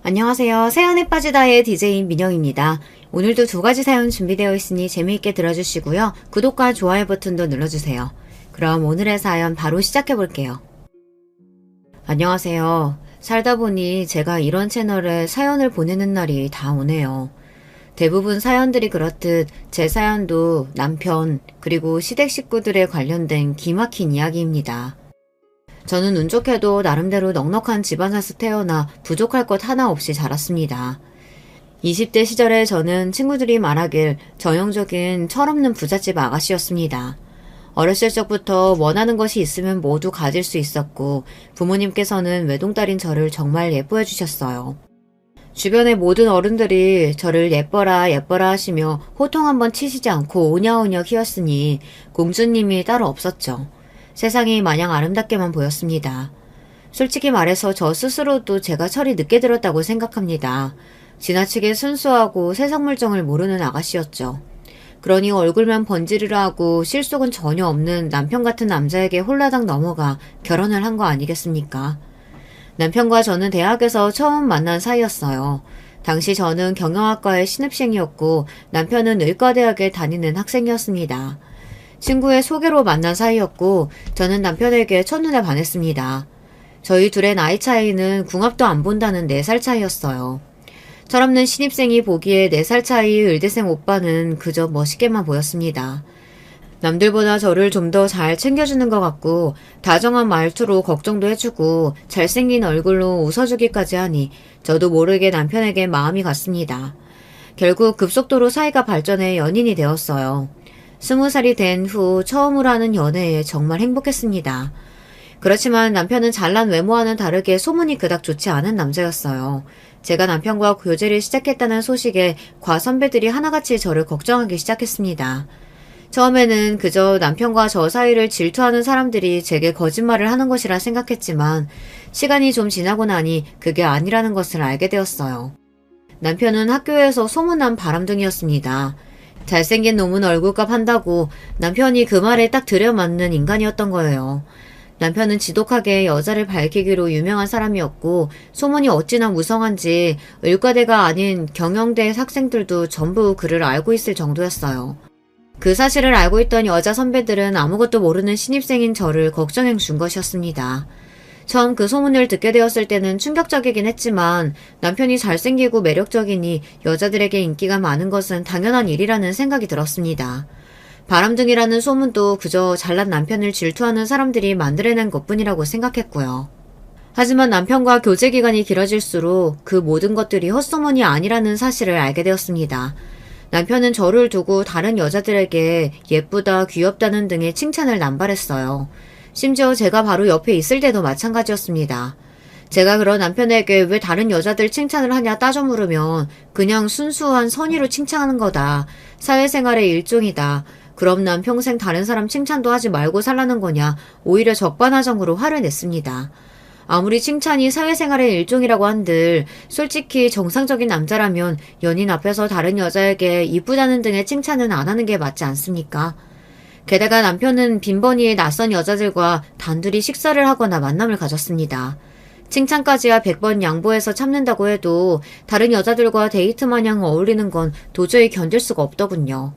안녕하세요. 사연에 빠지다의 DJ 민영입니다. 오늘도 두 가지 사연 준비되어 있으니 재미있게 들어주시고요. 구독과 좋아요 버튼도 눌러주세요. 그럼 오늘의 사연 바로 시작해 볼게요. 안녕하세요. 살다 보니 제가 이런 채널에 사연을 보내는 날이 다 오네요. 대부분 사연들이 그렇듯 제 사연도 남편 그리고 시댁 식구들에 관련된 기막힌 이야기입니다. 저는 운 좋게도 나름대로 넉넉한 집안에서 태어나 부족할 것 하나 없이 자랐습니다. 20대 시절에 저는 친구들이 말하길 전형적인 철없는 부잣집 아가씨였습니다. 어렸을 적부터 원하는 것이 있으면 모두 가질 수 있었고 부모님께서는 외동딸인 저를 정말 예뻐해 주셨어요. 주변의 모든 어른들이 저를 예뻐라 예뻐라 하시며 호통 한번 치시지 않고 오냐오냐 키웠으니 공주님이 따로 없었죠. 세상이 마냥 아름답게만 보였습니다. 솔직히 말해서 저 스스로도 제가 철이 늦게 들었다고 생각합니다. 지나치게 순수하고 세상 물정을 모르는 아가씨였죠. 그러니 얼굴만 번지르르 하고 실속은 전혀 없는 남편 같은 남자에게 홀라당 넘어가 결혼을 한 거 아니겠습니까? 남편과 저는 대학에서 처음 만난 사이였어요. 당시 저는 경영학과의 신입생이었고 남편은 의과대학에 다니는 학생이었습니다. 친구의 소개로 만난 사이였고 저는 남편에게 첫눈에 반했습니다. 저희 둘의 나이 차이는 궁합도 안 본다는 4살 차이였어요. 철없는 신입생이 보기에 4살 차이의 의대생 오빠는 그저 멋있게만 보였습니다. 남들보다 저를 좀 더 잘 챙겨주는 것 같고 다정한 말투로 걱정도 해주고 잘생긴 얼굴로 웃어주기까지 하니 저도 모르게 남편에게 마음이 갔습니다. 결국 급속도로 사이가 발전해 연인이 되었어요. 20살이 된 후 처음으로 하는 연애에 정말 행복했습니다. 그렇지만 남편은 잘난 외모와는 다르게 소문이 그닥 좋지 않은 남자였어요. 제가 남편과 교제를 시작했다는 소식에 과선배들이 하나같이 저를 걱정하기 시작했습니다. 처음에는 그저 남편과 저 사이를 질투하는 사람들이 제게 거짓말을 하는 것이라 생각했지만 시간이 좀 지나고 나니 그게 아니라는 것을 알게 되었어요. 남편은 학교에서 소문난 바람둥이였습니다. 잘생긴 놈은 얼굴값 한다고 남편이 그 말에 딱 들여맞는 인간이었던 거예요. 남편은 지독하게 여자를 밝히기로 유명한 사람이었고 소문이 어찌나 무성한지 의과대가 아닌 경영대 학생들도 전부 그를 알고 있을 정도였어요. 그 사실을 알고 있던 여자 선배들은 아무것도 모르는 신입생인 저를 걱정해 준 것이었습니다. 처음 그 소문을 듣게 되었을 때는 충격적이긴 했지만 남편이 잘생기고 매력적이니 여자들에게 인기가 많은 것은 당연한 일이라는 생각이 들었습니다. 바람둥이라는 소문도 그저 잘난 남편을 질투하는 사람들이 만들어낸 것뿐이라고 생각했고요. 하지만 남편과 교제 기간이 길어질수록 그 모든 것들이 헛소문이 아니라는 사실을 알게 되었습니다. 남편은 저를 두고 다른 여자들에게 예쁘다, 귀엽다는 등의 칭찬을 남발했어요. 심지어 제가 바로 옆에 있을 때도 마찬가지였습니다. 제가 그런 남편에게 왜 다른 여자들 칭찬을 하냐 따져 물으면 그냥 순수한 선의로 칭찬하는 거다. 사회생활의 일종이다. 그럼 난 평생 다른 사람 칭찬도 하지 말고 살라는 거냐. 오히려 적반하장으로 화를 냈습니다. 아무리 칭찬이 사회생활의 일종이라고 한들 솔직히 정상적인 남자라면 연인 앞에서 다른 여자에게 이쁘다는 등의 칭찬은 안 하는 게 맞지 않습니까? 게다가 남편은 빈번히 낯선 여자들과 단둘이 식사를 하거나 만남을 가졌습니다. 칭찬까지야 100번 양보해서 참는다고 해도 다른 여자들과 데이트 마냥 어울리는 건 도저히 견딜 수가 없더군요.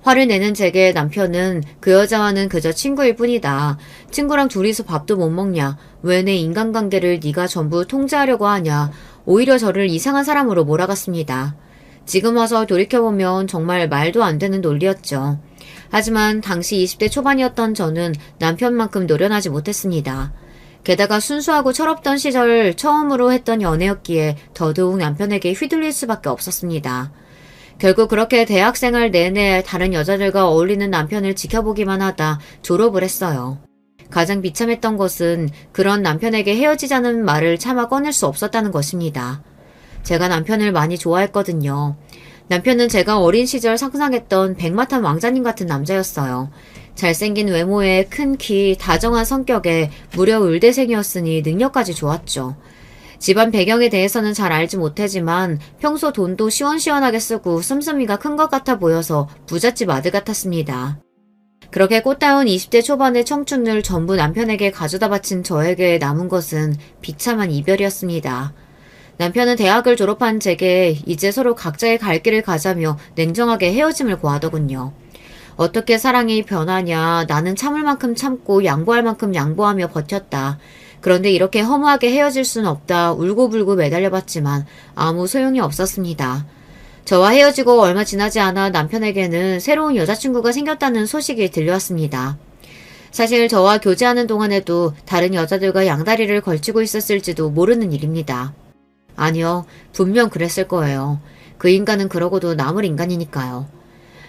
화를 내는 제게 남편은 그 여자와는 그저 친구일 뿐이다. 친구랑 둘이서 밥도 못 먹냐. 왜 내 인간관계를 네가 전부 통제하려고 하냐. 오히려 저를 이상한 사람으로 몰아갔습니다. 지금 와서 돌이켜보면 정말 말도 안 되는 논리였죠. 하지만 당시 20대 초반이었던 저는 남편만큼 노련하지 못했습니다. 게다가 순수하고 철없던 시절 처음으로 했던 연애였기에 더더욱 남편에게 휘둘릴 수밖에 없었습니다. 결국 그렇게 대학생활 내내 다른 여자들과 어울리는 남편을 지켜보기만 하다 졸업을 했어요. 가장 비참했던 것은 그런 남편에게 헤어지자는 말을 차마 꺼낼 수 없었다는 것입니다. 제가 남편을 많이 좋아했거든요. 남편은 제가 어린 시절 상상했던 백마탄 왕자님 같은 남자였어요. 잘생긴 외모에 큰 키, 다정한 성격에 무려 의대생이었으니 능력까지 좋았죠. 집안 배경에 대해서는 잘 알지 못하지만 평소 돈도 시원시원하게 쓰고 씀씀이가 큰 것 같아 보여서 부잣집 아들 같았습니다. 그렇게 꽃다운 20대 초반의 청춘을 전부 남편에게 가져다 바친 저에게 남은 것은 비참한 이별이었습니다. 남편은 대학을 졸업한 제게 이제 서로 각자의 갈 길을 가자며 냉정하게 헤어짐을 고하더군요. 어떻게 사랑이 변하냐. 나는 참을 만큼 참고 양보할 만큼 양보하며 버텼다. 그런데 이렇게 허무하게 헤어질 수는 없다. 울고불고 매달려봤지만 아무 소용이 없었습니다. 저와 헤어지고 얼마 지나지 않아 남편에게는 새로운 여자친구가 생겼다는 소식이 들려왔습니다. 사실 저와 교제하는 동안에도 다른 여자들과 양다리를 걸치고 있었을지도 모르는 일입니다. 아니요, 분명 그랬을 거예요. 그 인간은 그러고도 남을 인간이니까요.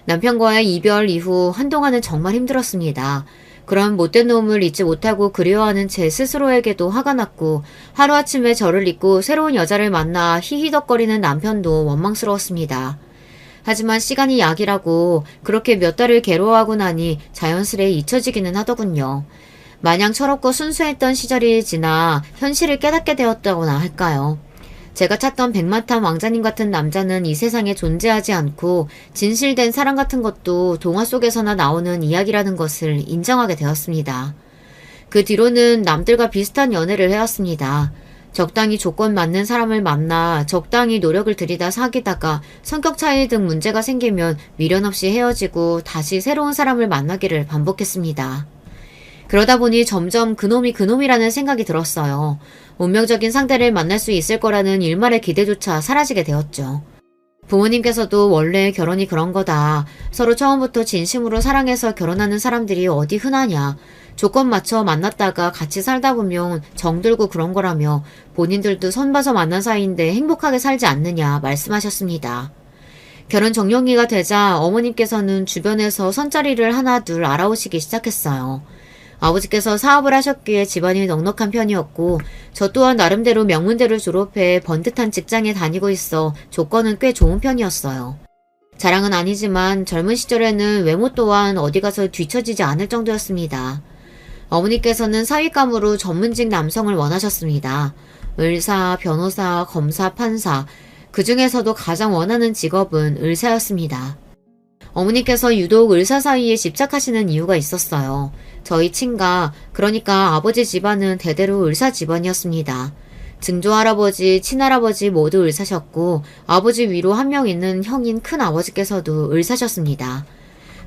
남편과의 이별 이후 한동안은 정말 힘들었습니다. 그런 못된 놈을 잊지 못하고 그리워하는 제 스스로에게도 화가 났고 하루아침에 저를 잊고 새로운 여자를 만나 히히덕거리는 남편도 원망스러웠습니다. 하지만 시간이 약이라고 그렇게 몇 달을 괴로워하고 나니 자연스레 잊혀지기는 하더군요. 마냥 철없고 순수했던 시절이 지나 현실을 깨닫게 되었다고나 할까요? 제가 찾던 백마탄 왕자님 같은 남자는 이 세상에 존재하지 않고 진실된 사랑 같은 것도 동화 속에서나 나오는 이야기라는 것을 인정하게 되었습니다. 그 뒤로는 남들과 비슷한 연애를 해왔습니다. 적당히 조건 맞는 사람을 만나 적당히 노력을 들이다 사귀다가 성격 차이 등 문제가 생기면 미련 없이 헤어지고 다시 새로운 사람을 만나기를 반복했습니다. 그러다 보니 점점 그놈이라는 생각이 들었어요. 운명적인 상대를 만날 수 있을 거라는 일말의 기대조차 사라지게 되었죠. 부모님께서도 원래 결혼이 그런 거다. 서로 처음부터 진심으로 사랑해서 결혼하는 사람들이 어디 흔하냐. 조건 맞춰 만났다가 같이 살다 보면 정들고 그런 거라며 본인들도 선봐서 만난 사이인데 행복하게 살지 않느냐 말씀하셨습니다. 결혼 정년기가 되자 어머님께서는 주변에서 선자리를 하나 둘 알아오시기 시작했어요. 아버지께서 사업을 하셨기에 집안이 넉넉한 편이었고 저 또한 나름대로 명문대를 졸업해 번듯한 직장에 다니고 있어 조건은 꽤 좋은 편이었어요. 자랑은 아니지만 젊은 시절에는 외모 또한 어디 가서 뒤처지지 않을 정도였습니다. 어머니께서는 사윗감으로 전문직 남성을 원하셨습니다. 의사, 변호사, 검사, 판사, 그 중에서도 가장 원하는 직업은 의사였습니다. 어머니께서 유독 의사 사이에 집착하시는 이유가 있었어요. 저희 친가, 그러니까 아버지 집안은 대대로 의사 집안이었습니다. 증조할아버지, 친할아버지 모두 의사셨고 아버지 위로 한 명 있는 형인 큰아버지께서도 의사셨습니다.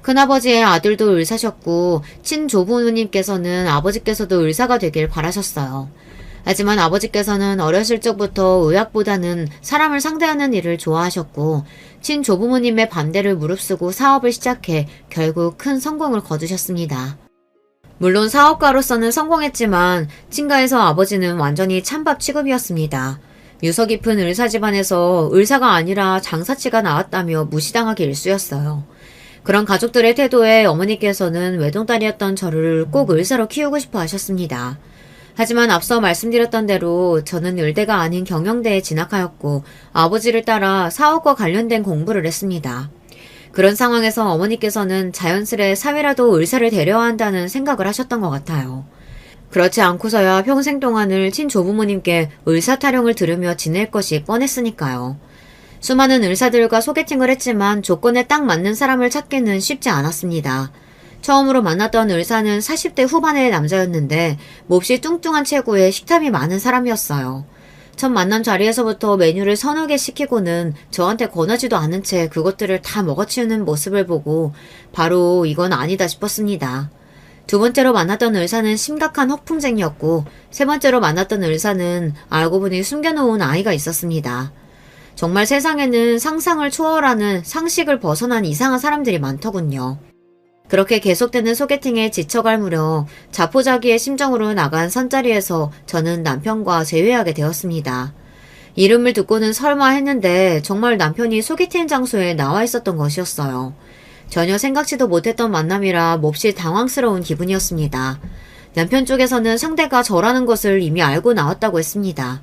큰아버지의 아들도 의사셨고 친조부모님께서는 아버지께서도 의사가 되길 바라셨어요. 하지만 아버지께서는 어렸을 적부터 의학보다는 사람을 상대하는 일을 좋아하셨고 친조부모님의 반대를 무릅쓰고 사업을 시작해 결국 큰 성공을 거두셨습니다. 물론 사업가로서는 성공했지만 친가에서 아버지는 완전히 찬밥 취급이었습니다. 유서 깊은 의사 집안에서 의사가 아니라 장사치가 나왔다며 무시당하기 일쑤였어요. 그런 가족들의 태도에 어머니께서는 외동딸이었던 저를 꼭 의사로 키우고 싶어 하셨습니다. 하지만 앞서 말씀드렸던 대로 저는 의대가 아닌 경영대에 진학하였고 아버지를 따라 사업과 관련된 공부를 했습니다. 그런 상황에서 어머니께서는 자연스레 사위라도 의사를 데려야 한다는 생각을 하셨던 것 같아요. 그렇지 않고서야 평생 동안을 친조부모님께 의사 타령을 들으며 지낼 것이 뻔했으니까요. 수많은 의사들과 소개팅을 했지만 조건에 딱 맞는 사람을 찾기는 쉽지 않았습니다. 처음으로 만났던 의사는 40대 후반의 남자였는데 몹시 뚱뚱한 체구에 식탐이 많은 사람이었어요. 첫 만남 자리에서부터 메뉴를 서너 개 시키고는 저한테 권하지도 않은 채 그것들을 다 먹어치우는 모습을 보고 바로 이건 아니다 싶었습니다. 두 번째로 만났던 의사는 심각한 허풍쟁이였고 세 번째로 만났던 의사는 알고 보니 숨겨놓은 아이가 있었습니다. 정말 세상에는 상상을 초월하는 상식을 벗어난 이상한 사람들이 많더군요. 그렇게 계속되는 소개팅에 지쳐갈 무렵 자포자기의 심정으로 나간 선자리에서 저는 남편과 재회하게 되었습니다. 이름을 듣고는 설마 했는데 정말 남편이 소개팅 장소에 나와 있었던 것이었어요. 전혀 생각지도 못했던 만남이라 몹시 당황스러운 기분이었습니다. 남편 쪽에서는 상대가 저라는 것을 이미 알고 나왔다고 했습니다.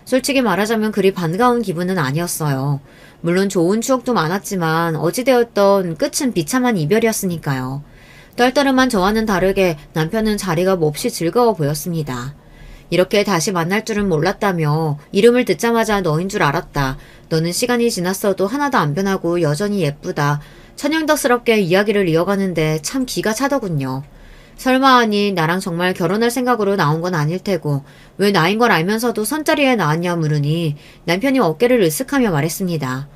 솔직히 말하자면 그리 반가운 기분은 아니었어요. 물론 좋은 추억도 많았지만 어찌되었던 끝은 비참한 이별이었으니까요. 떨떠름한 저와는 다르게 남편은 자리가 몹시 즐거워 보였습니다. 이렇게 다시 만날 줄은 몰랐다며 이름을 듣자마자 너인 줄 알았다. 너는 시간이 지났어도 하나도 안 변하고 여전히 예쁘다. 천연덕스럽게 이야기를 이어가는데 참 기가 차더군요. 설마 하니 나랑 정말 결혼할 생각으로 나온 건 아닐 테고 왜 나인 걸 알면서도 선자리에 나왔냐 물으니 남편이 어깨를 으쓱하며 말했습니다.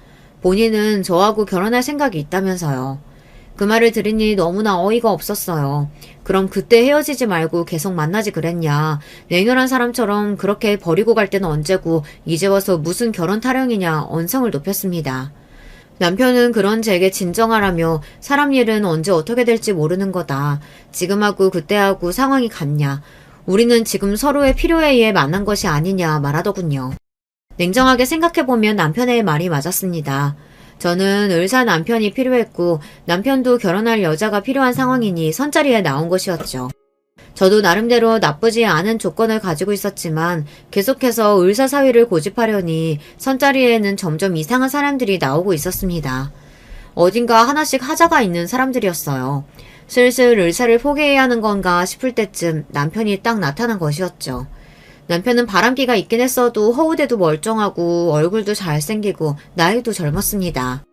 본인은 저하고 결혼할 생각이 있다면서요. 그 말을 들으니 너무나 어이가 없었어요. 그럼 그때 헤어지지 말고 계속 만나지 그랬냐. 냉혈한 사람처럼 그렇게 버리고 갈 때는 언제고 이제 와서 무슨 결혼 타령이냐 언성을 높였습니다. 남편은 그런 제게 진정하라며 사람 일은 언제 어떻게 될지 모르는 거다. 지금하고 그때하고 상황이 같냐. 우리는 지금 서로의 필요에 의해 만난 것이 아니냐 말하더군요. 냉정하게 생각해보면 남편의 말이 맞았습니다. 저는 의사 남편이 필요했고 남편도 결혼할 여자가 필요한 상황이니 선자리에 나온 것이었죠. 저도 나름대로 나쁘지 않은 조건을 가지고 있었지만 계속해서 의사 사위를 고집하려니 선자리에는 점점 이상한 사람들이 나오고 있었습니다. 어딘가 하나씩 하자가 있는 사람들이었어요. 슬슬 의사를 포기해야 하는 건가 싶을 때쯤 남편이 딱 나타난 것이었죠. 남편은 바람기가 있긴 했어도 허우대도 멀쩡하고 얼굴도 잘생기고 나이도 젊었습니다.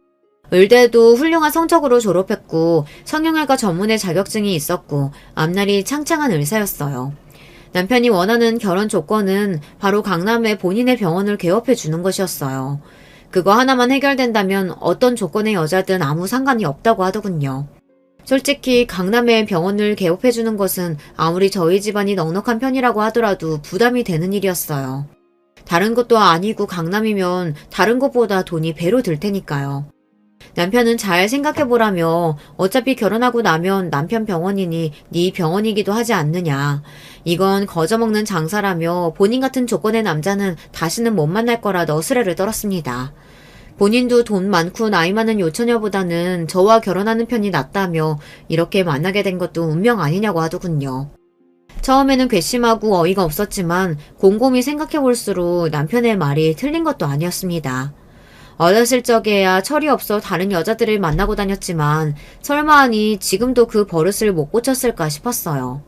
의대도 훌륭한 성적으로 졸업했고 성형외과 전문의 자격증이 있었고 앞날이 창창한 의사였어요. 남편이 원하는 결혼 조건은 바로 강남에 본인의 병원을 개업해 주는 것이었어요. 그거 하나만 해결된다면 어떤 조건의 여자든 아무 상관이 없다고 하더군요. 솔직히 강남에 병원을 개업해주는 것은 아무리 저희 집안이 넉넉한 편이라고 하더라도 부담이 되는 일이었어요. 다른 것도 아니고 강남이면 다른 것보다 돈이 배로 들 테니까요. 남편은 잘 생각해보라며 어차피 결혼하고 나면 남편 병원이니 네 병원이기도 하지 않느냐. 이건 거저먹는 장사라며 본인 같은 조건의 남자는 다시는 못 만날 거라 너스레를 떨었습니다. 본인도 돈 많고 나이 많은 요처녀보다는 저와 결혼하는 편이 낫다며 이렇게 만나게 된 것도 운명 아니냐고 하더군요. 처음에는 괘씸하고 어이가 없었지만 곰곰이 생각해볼수록 남편의 말이 틀린 것도 아니었습니다. 어렸을 적에야 철이 없어 다른 여자들을 만나고 다녔지만 설마 하니 지금도 그 버릇을 못 고쳤을까 싶었어요.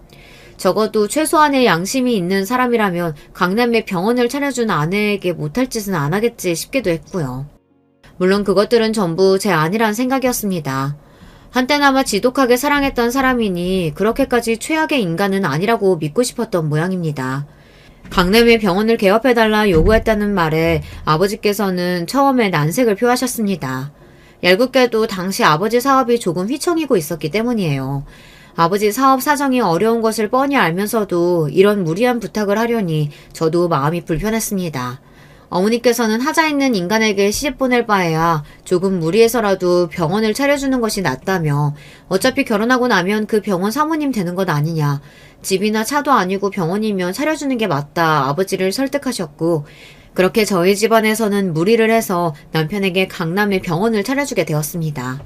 적어도 최소한의 양심이 있는 사람이라면 강남에 병원을 차려준 아내에게 못할 짓은 안 하겠지 싶기도 했고요. 물론 그것들은 전부 제 아니란 생각이었습니다. 한때나마 지독하게 사랑했던 사람이니 그렇게까지 최악의 인간은 아니라고 믿고 싶었던 모양입니다. 강남에 병원을 개업해달라 요구했다는 말에 아버지께서는 처음에 난색을 표하셨습니다. 얄궂게도 당시 아버지 사업이 조금 휘청이고 있었기 때문이에요. 아버지 사업 사정이 어려운 것을 뻔히 알면서도 이런 무리한 부탁을 하려니 저도 마음이 불편했습니다. 어머니께서는 하자 있는 인간에게 시집 보낼 바에야 조금 무리해서라도 병원을 차려주는 것이 낫다며 어차피 결혼하고 나면 그 병원 사모님 되는 것 아니냐. 집이나 차도 아니고 병원이면 차려주는 게 맞다 아버지를 설득하셨고 그렇게 저희 집안에서는 무리를 해서 남편에게 강남에 병원을 차려주게 되었습니다.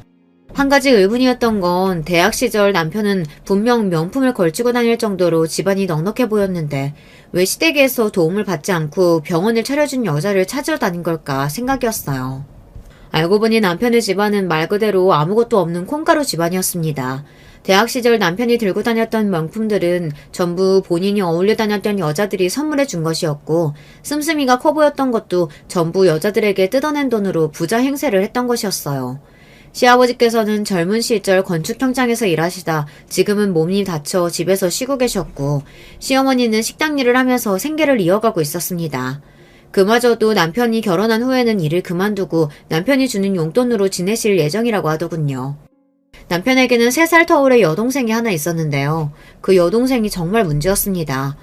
한 가지 의문이었던 건 대학 시절 남편은 분명 명품을 걸치고 다닐 정도로 집안이 넉넉해 보였는데 왜 시댁에서 도움을 받지 않고 병원을 차려준 여자를 찾으러 다닌 걸까 생각이었어요. 알고 보니 남편의 집안은 말 그대로 아무것도 없는 콩가루 집안이었습니다. 대학 시절 남편이 들고 다녔던 명품들은 전부 본인이 어울려 다녔던 여자들이 선물해 준 것이었고 씀씀이가 커 보였던 것도 전부 여자들에게 뜯어낸 돈으로 부자 행세를 했던 것이었어요. 시아버지께서는 젊은 시절 건축 현장에서 일하시다 지금은 몸이 다쳐 집에서 쉬고 계셨고 시어머니는 식당 일을 하면서 생계를 이어가고 있었습니다. 그마저도 남편이 결혼한 후에는 일을 그만두고 남편이 주는 용돈으로 지내실 예정이라고 하더군요. 남편에게는 3살 터울의 여동생이 하나 있었는데요. 그 여동생이 정말 문제였습니다.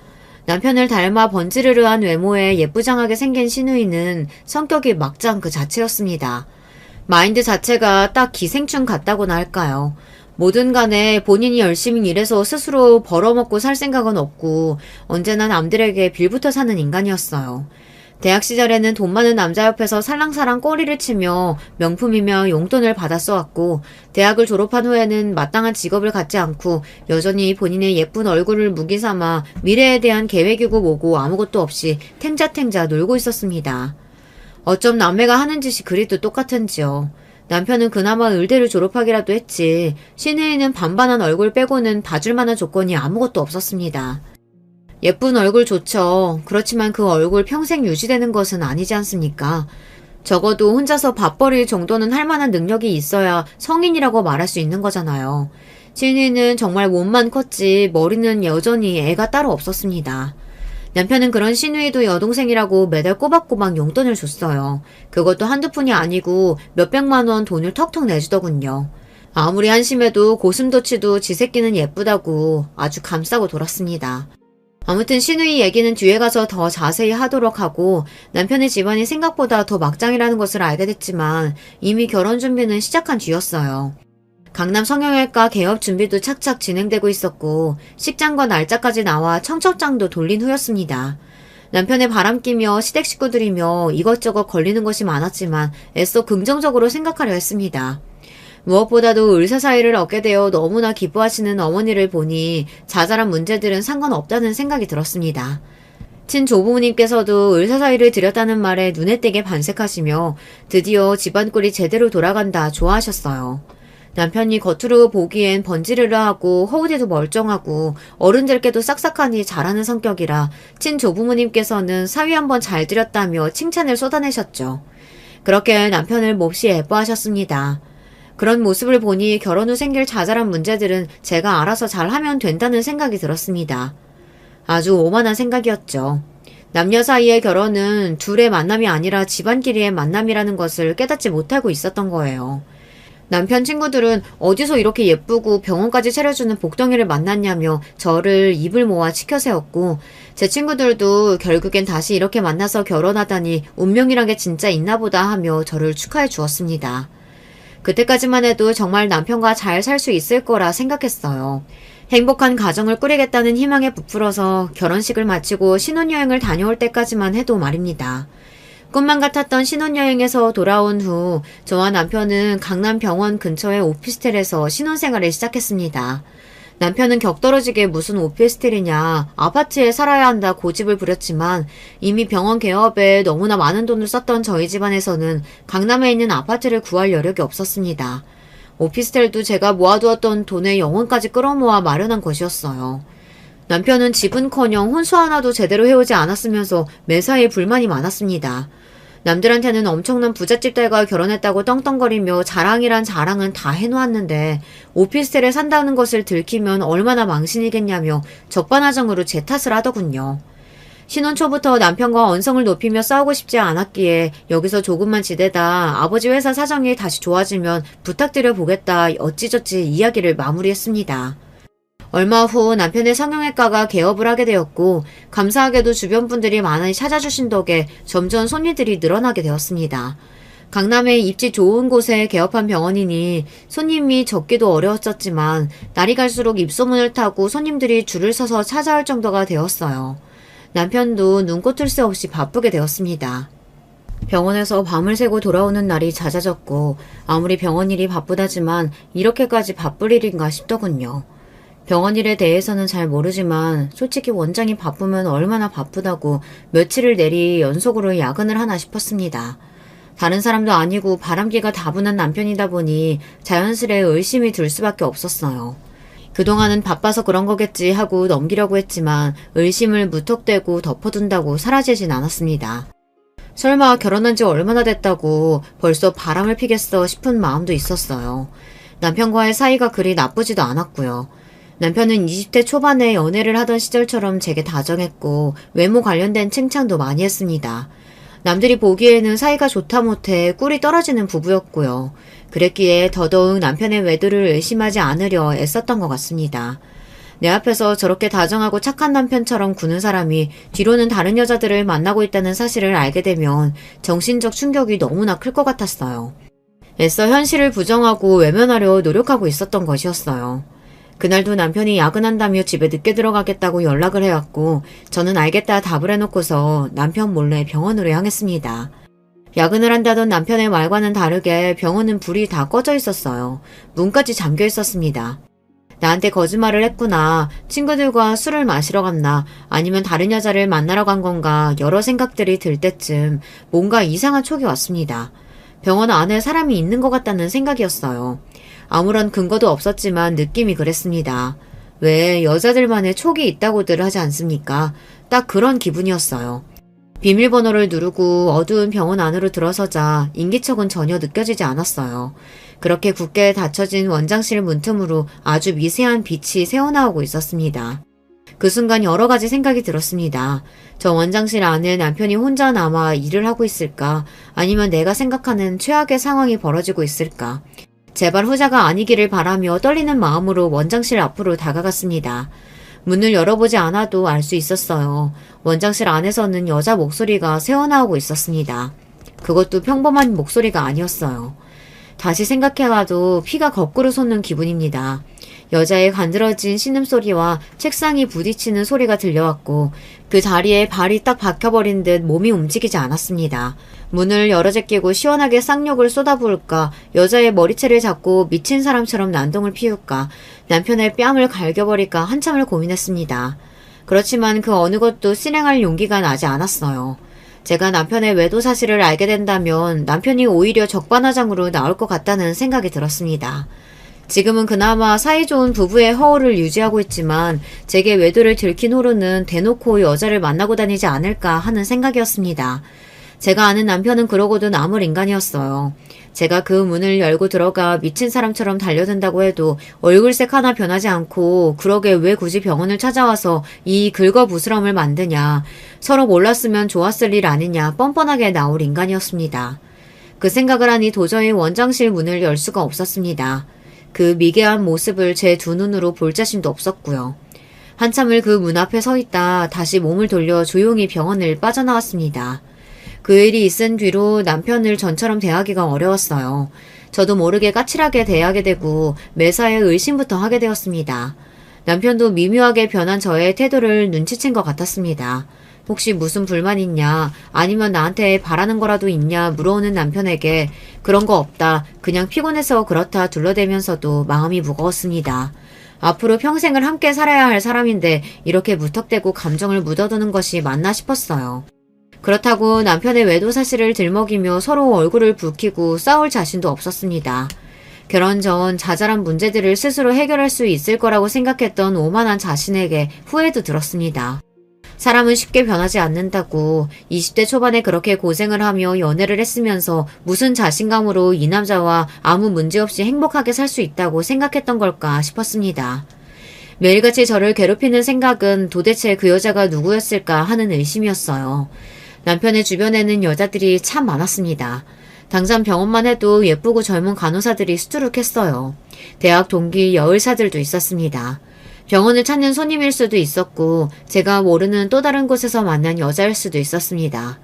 남편을 닮아 번지르르한 외모에 예쁘장하게 생긴 시누이는 성격이 막장 그 자체였습니다. 마인드 자체가 딱 기생충 같다고나 할까요. 뭐든 간에 본인이 열심히 일해서 스스로 벌어먹고 살 생각은 없고 언제나 남들에게 빌부터 사는 인간이었어요. 대학 시절에는 돈 많은 남자 옆에서 살랑살랑 꼬리를 치며 명품이며 용돈을 받아 써왔고 대학을 졸업한 후에는 마땅한 직업을 갖지 않고 여전히 본인의 예쁜 얼굴을 무기 삼아 미래에 대한 계획이고 뭐고 아무것도 없이 탱자탱자 놀고 있었습니다. 어쩜 남매가 하는 짓이 그리도 똑같은지요. 남편은 그나마 의대를 졸업하기라도 했지 시내에는 반반한 얼굴 빼고는 봐줄 만한 조건이 아무것도 없었습니다. 예쁜 얼굴 좋죠. 그렇지만 그 얼굴 평생 유지되는 것은 아니지 않습니까? 적어도 혼자서 밥벌이 정도는 할 만한 능력이 있어야 성인이라고 말할 수 있는 거잖아요. 신우이는 정말 몸만 컸지 머리는 여전히 애가 따로 없었습니다. 남편은 그런 신우이도 여동생이라고 매달 꼬박꼬박 용돈을 줬어요. 그것도 한두 푼이 아니고 몇백만 원 돈을 턱턱 내주더군요. 아무리 한심해도 고슴도치도 지 새끼는 예쁘다고 아주 감싸고 돌았습니다. 아무튼 신우이 얘기는 뒤에 가서 더 자세히 하도록 하고 남편의 집안이 생각보다 더 막장이라는 것을 알게 됐지만 이미 결혼 준비는 시작한 뒤였어요. 강남 성형외과 개업 준비도 착착 진행되고 있었고 식장과 날짜까지 나와 청첩장도 돌린 후였습니다. 남편의 바람기며 시댁 식구들이며 이것저것 걸리는 것이 많았지만 애써 긍정적으로 생각하려 했습니다. 무엇보다도 의사 사이를 얻게 되어 너무나 기뻐하시는 어머니를 보니 자잘한 문제들은 상관없다는 생각이 들었습니다. 친조부모님께서도 의사 사이를 드렸다는 말에 눈에 띄게 반색하시며 드디어 집안꼴이 제대로 돌아간다 좋아하셨어요. 남편이 겉으로 보기엔 번지르르하고 허우대도 멀쩡하고 어른들께도 싹싹하니 잘하는 성격이라 친조부모님께서는 사위 한번 잘 드렸다며 칭찬을 쏟아내셨죠. 그렇게 남편을 몹시 예뻐하셨습니다. 그런 모습을 보니 결혼 후 생길 자잘한 문제들은 제가 알아서 잘하면 된다는 생각이 들었습니다. 아주 오만한 생각이었죠. 남녀 사이의 결혼은 둘의 만남이 아니라 집안끼리의 만남이라는 것을 깨닫지 못하고 있었던 거예요. 남편 친구들은 어디서 이렇게 예쁘고 병원까지 차려주는 복덩이를 만났냐며 저를 입을 모아 치켜세웠고 제 친구들도 결국엔 다시 이렇게 만나서 결혼하다니 운명이란 게 진짜 있나 보다 하며 저를 축하해 주었습니다. 그때까지만 해도 정말 남편과 잘 살 수 있을 거라 생각했어요. 행복한 가정을 꾸리겠다는 희망에 부풀어서 결혼식을 마치고 신혼여행을 다녀올 때까지만 해도 말입니다. 꿈만 같았던 신혼여행에서 돌아온 후 저와 남편은 강남병원 근처의 오피스텔에서 신혼생활을 시작했습니다. 남편은 격떨어지게 무슨 오피스텔이냐 아파트에 살아야 한다 고집을 부렸지만 이미 병원 개업에 너무나 많은 돈을 썼던 저희 집안에서는 강남에 있는 아파트를 구할 여력이 없었습니다. 오피스텔도 제가 모아두었던 돈의 영혼까지 끌어모아 마련한 것이었어요. 남편은 집은커녕 혼수 하나도 제대로 해오지 않았으면서 매사에 불만이 많았습니다. 남들한테는 엄청난 부잣집 딸과 결혼했다고 떵떵거리며 자랑이란 자랑은 다 해놓았는데 오피스텔에 산다는 것을 들키면 얼마나 망신이겠냐며 적반하장으로 제 탓을 하더군요. 신혼 초부터 남편과 언성을 높이며 싸우고 싶지 않았기에 여기서 조금만 지내다 아버지 회사 사정이 다시 좋아지면 부탁드려 보겠다 어찌저찌 이야기를 마무리했습니다. 얼마 후 남편의 성형외과가 개업을 하게 되었고 감사하게도 주변 분들이 많이 찾아주신 덕에 점점 손님들이 늘어나게 되었습니다. 강남의 입지 좋은 곳에 개업한 병원이니 손님이 적기도 어려웠었지만 날이 갈수록 입소문을 타고 손님들이 줄을 서서 찾아올 정도가 되었어요. 남편도 눈꽃을 새 없이 바쁘게 되었습니다. 병원에서 밤을 새고 돌아오는 날이 잦아졌고 아무리 병원 일이 바쁘다지만 이렇게까지 바쁠 일인가 싶더군요. 병원 일에 대해서는 잘 모르지만 솔직히 원장이 바쁘면 얼마나 바쁘다고 며칠을 내리 연속으로 야근을 하나 싶었습니다. 다른 사람도 아니고 바람기가 다분한 남편이다 보니 자연스레 의심이 들 수밖에 없었어요. 그동안은 바빠서 그런 거겠지 하고 넘기려고 했지만 의심을 무턱대고 덮어둔다고 사라지진 않았습니다. 설마 결혼한 지 얼마나 됐다고 벌써 바람을 피겠어 싶은 마음도 있었어요. 남편과의 사이가 그리 나쁘지도 않았고요. 남편은 20대 초반에 연애를 하던 시절처럼 제게 다정했고 외모 관련된 칭찬도 많이 했습니다. 남들이 보기에는 사이가 좋다 못해 꿀이 떨어지는 부부였고요. 그랬기에 더더욱 남편의 외도를 의심하지 않으려 애썼던 것 같습니다. 내 앞에서 저렇게 다정하고 착한 남편처럼 구는 사람이 뒤로는 다른 여자들을 만나고 있다는 사실을 알게 되면 정신적 충격이 너무나 클 것 같았어요. 애써 현실을 부정하고 외면하려 노력하고 있었던 것이었어요. 그날도 남편이 야근한다며 집에 늦게 들어가겠다고 연락을 해왔고 저는 알겠다 답을 해놓고서 남편 몰래 병원으로 향했습니다. 야근을 한다던 남편의 말과는 다르게 병원은 불이 다 꺼져 있었어요. 문까지 잠겨 있었습니다. 나한테 거짓말을 했구나. 친구들과 술을 마시러 갔나 아니면 다른 여자를 만나러 간 건가 여러 생각들이 들 때쯤 뭔가 이상한 촉이 왔습니다. 병원 안에 사람이 있는 것 같다는 생각이었어요. 아무런 근거도 없었지만 느낌이 그랬습니다. 왜 여자들만의 촉이 있다고들 하지 않습니까? 딱 그런 기분이었어요. 비밀번호를 누르고 어두운 병원 안으로 들어서자 인기척은 전혀 느껴지지 않았어요. 그렇게 굳게 닫혀진 원장실 문틈으로 아주 미세한 빛이 새어나오고 있었습니다. 그 순간 여러 가지 생각이 들었습니다. 저 원장실 안에 남편이 혼자 남아 일을 하고 있을까? 아니면 내가 생각하는 최악의 상황이 벌어지고 있을까? 제발 후자가 아니기를 바라며 떨리는 마음으로 원장실 앞으로 다가갔습니다. 문을 열어보지 않아도 알 수 있었어요. 원장실 안에서는 여자 목소리가 새어나오고 있었습니다. 그것도 평범한 목소리가 아니었어요. 다시 생각해봐도 피가 거꾸로 솟는 기분입니다. 여자의 간드러진 신음소리와 책상이 부딪히는 소리가 들려왔고 그 자리에 발이 딱 박혀버린 듯 몸이 움직이지 않았습니다. 문을 열어 제끼고 시원하게 쌍욕을 쏟아부을까, 여자의 머리채를 잡고 미친 사람처럼 난동을 피울까, 남편의 뺨을 갈겨버릴까 한참을 고민했습니다. 그렇지만 그 어느 것도 실행할 용기가 나지 않았어요. 제가 남편의 외도 사실을 알게 된다면 남편이 오히려 적반하장으로 나올 것 같다는 생각이 들었습니다. 지금은 그나마 사이좋은 부부의 허울을 유지하고 있지만 제게 외도를 들킨 후로는 대놓고 여자를 만나고 다니지 않을까 하는 생각이었습니다. 제가 아는 남편은 그러고도 남을 인간이었어요. 제가 그 문을 열고 들어가 미친 사람처럼 달려든다고 해도 얼굴색 하나 변하지 않고 그러게 왜 굳이 병원을 찾아와서 이 긁어부스럼을 만드냐, 서로 몰랐으면 좋았을 일 아니냐 뻔뻔하게 나올 인간이었습니다. 그 생각을 하니 도저히 원장실 문을 열 수가 없었습니다. 그 미개한 모습을 제 두 눈으로 볼 자신도 없었고요. 한참을 그 문 앞에 서 있다 다시 몸을 돌려 조용히 병원을 빠져나왔습니다. 그 일이 있은 뒤로 남편을 전처럼 대하기가 어려웠어요. 저도 모르게 까칠하게 대하게 되고 매사에 의심부터 하게 되었습니다. 남편도 미묘하게 변한 저의 태도를 눈치챈 것 같았습니다. 혹시 무슨 불만 있냐, 아니면 나한테 바라는 거라도 있냐 물어오는 남편에게 그런 거 없다, 그냥 피곤해서 그렇다 둘러대면서도 마음이 무거웠습니다. 앞으로 평생을 함께 살아야 할 사람인데 이렇게 무턱대고 감정을 묻어두는 것이 맞나 싶었어요. 그렇다고 남편의 외도 사실을 들먹이며 서로 얼굴을 붉히고 싸울 자신도 없었습니다. 결혼 전 자잘한 문제들을 스스로 해결할 수 있을 거라고 생각했던 오만한 자신에게 후회도 들었습니다. 사람은 쉽게 변하지 않는다고 20대 초반에 그렇게 고생을 하며 연애를 했으면서 무슨 자신감으로 이 남자와 아무 문제 없이 행복하게 살 수 있다고 생각했던 걸까 싶었습니다. 매일같이 저를 괴롭히는 생각은 도대체 그 여자가 누구였을까 하는 의심이었어요. 남편의 주변에는 여자들이 참 많았습니다. 당장 병원만 해도 예쁘고 젊은 간호사들이 수두룩했어요. 대학 동기 여의사들도 있었습니다. 병원을 찾는 손님일 수도 있었고 제가 모르는 또 다른 곳에서 만난 여자일 수도 있었습니다.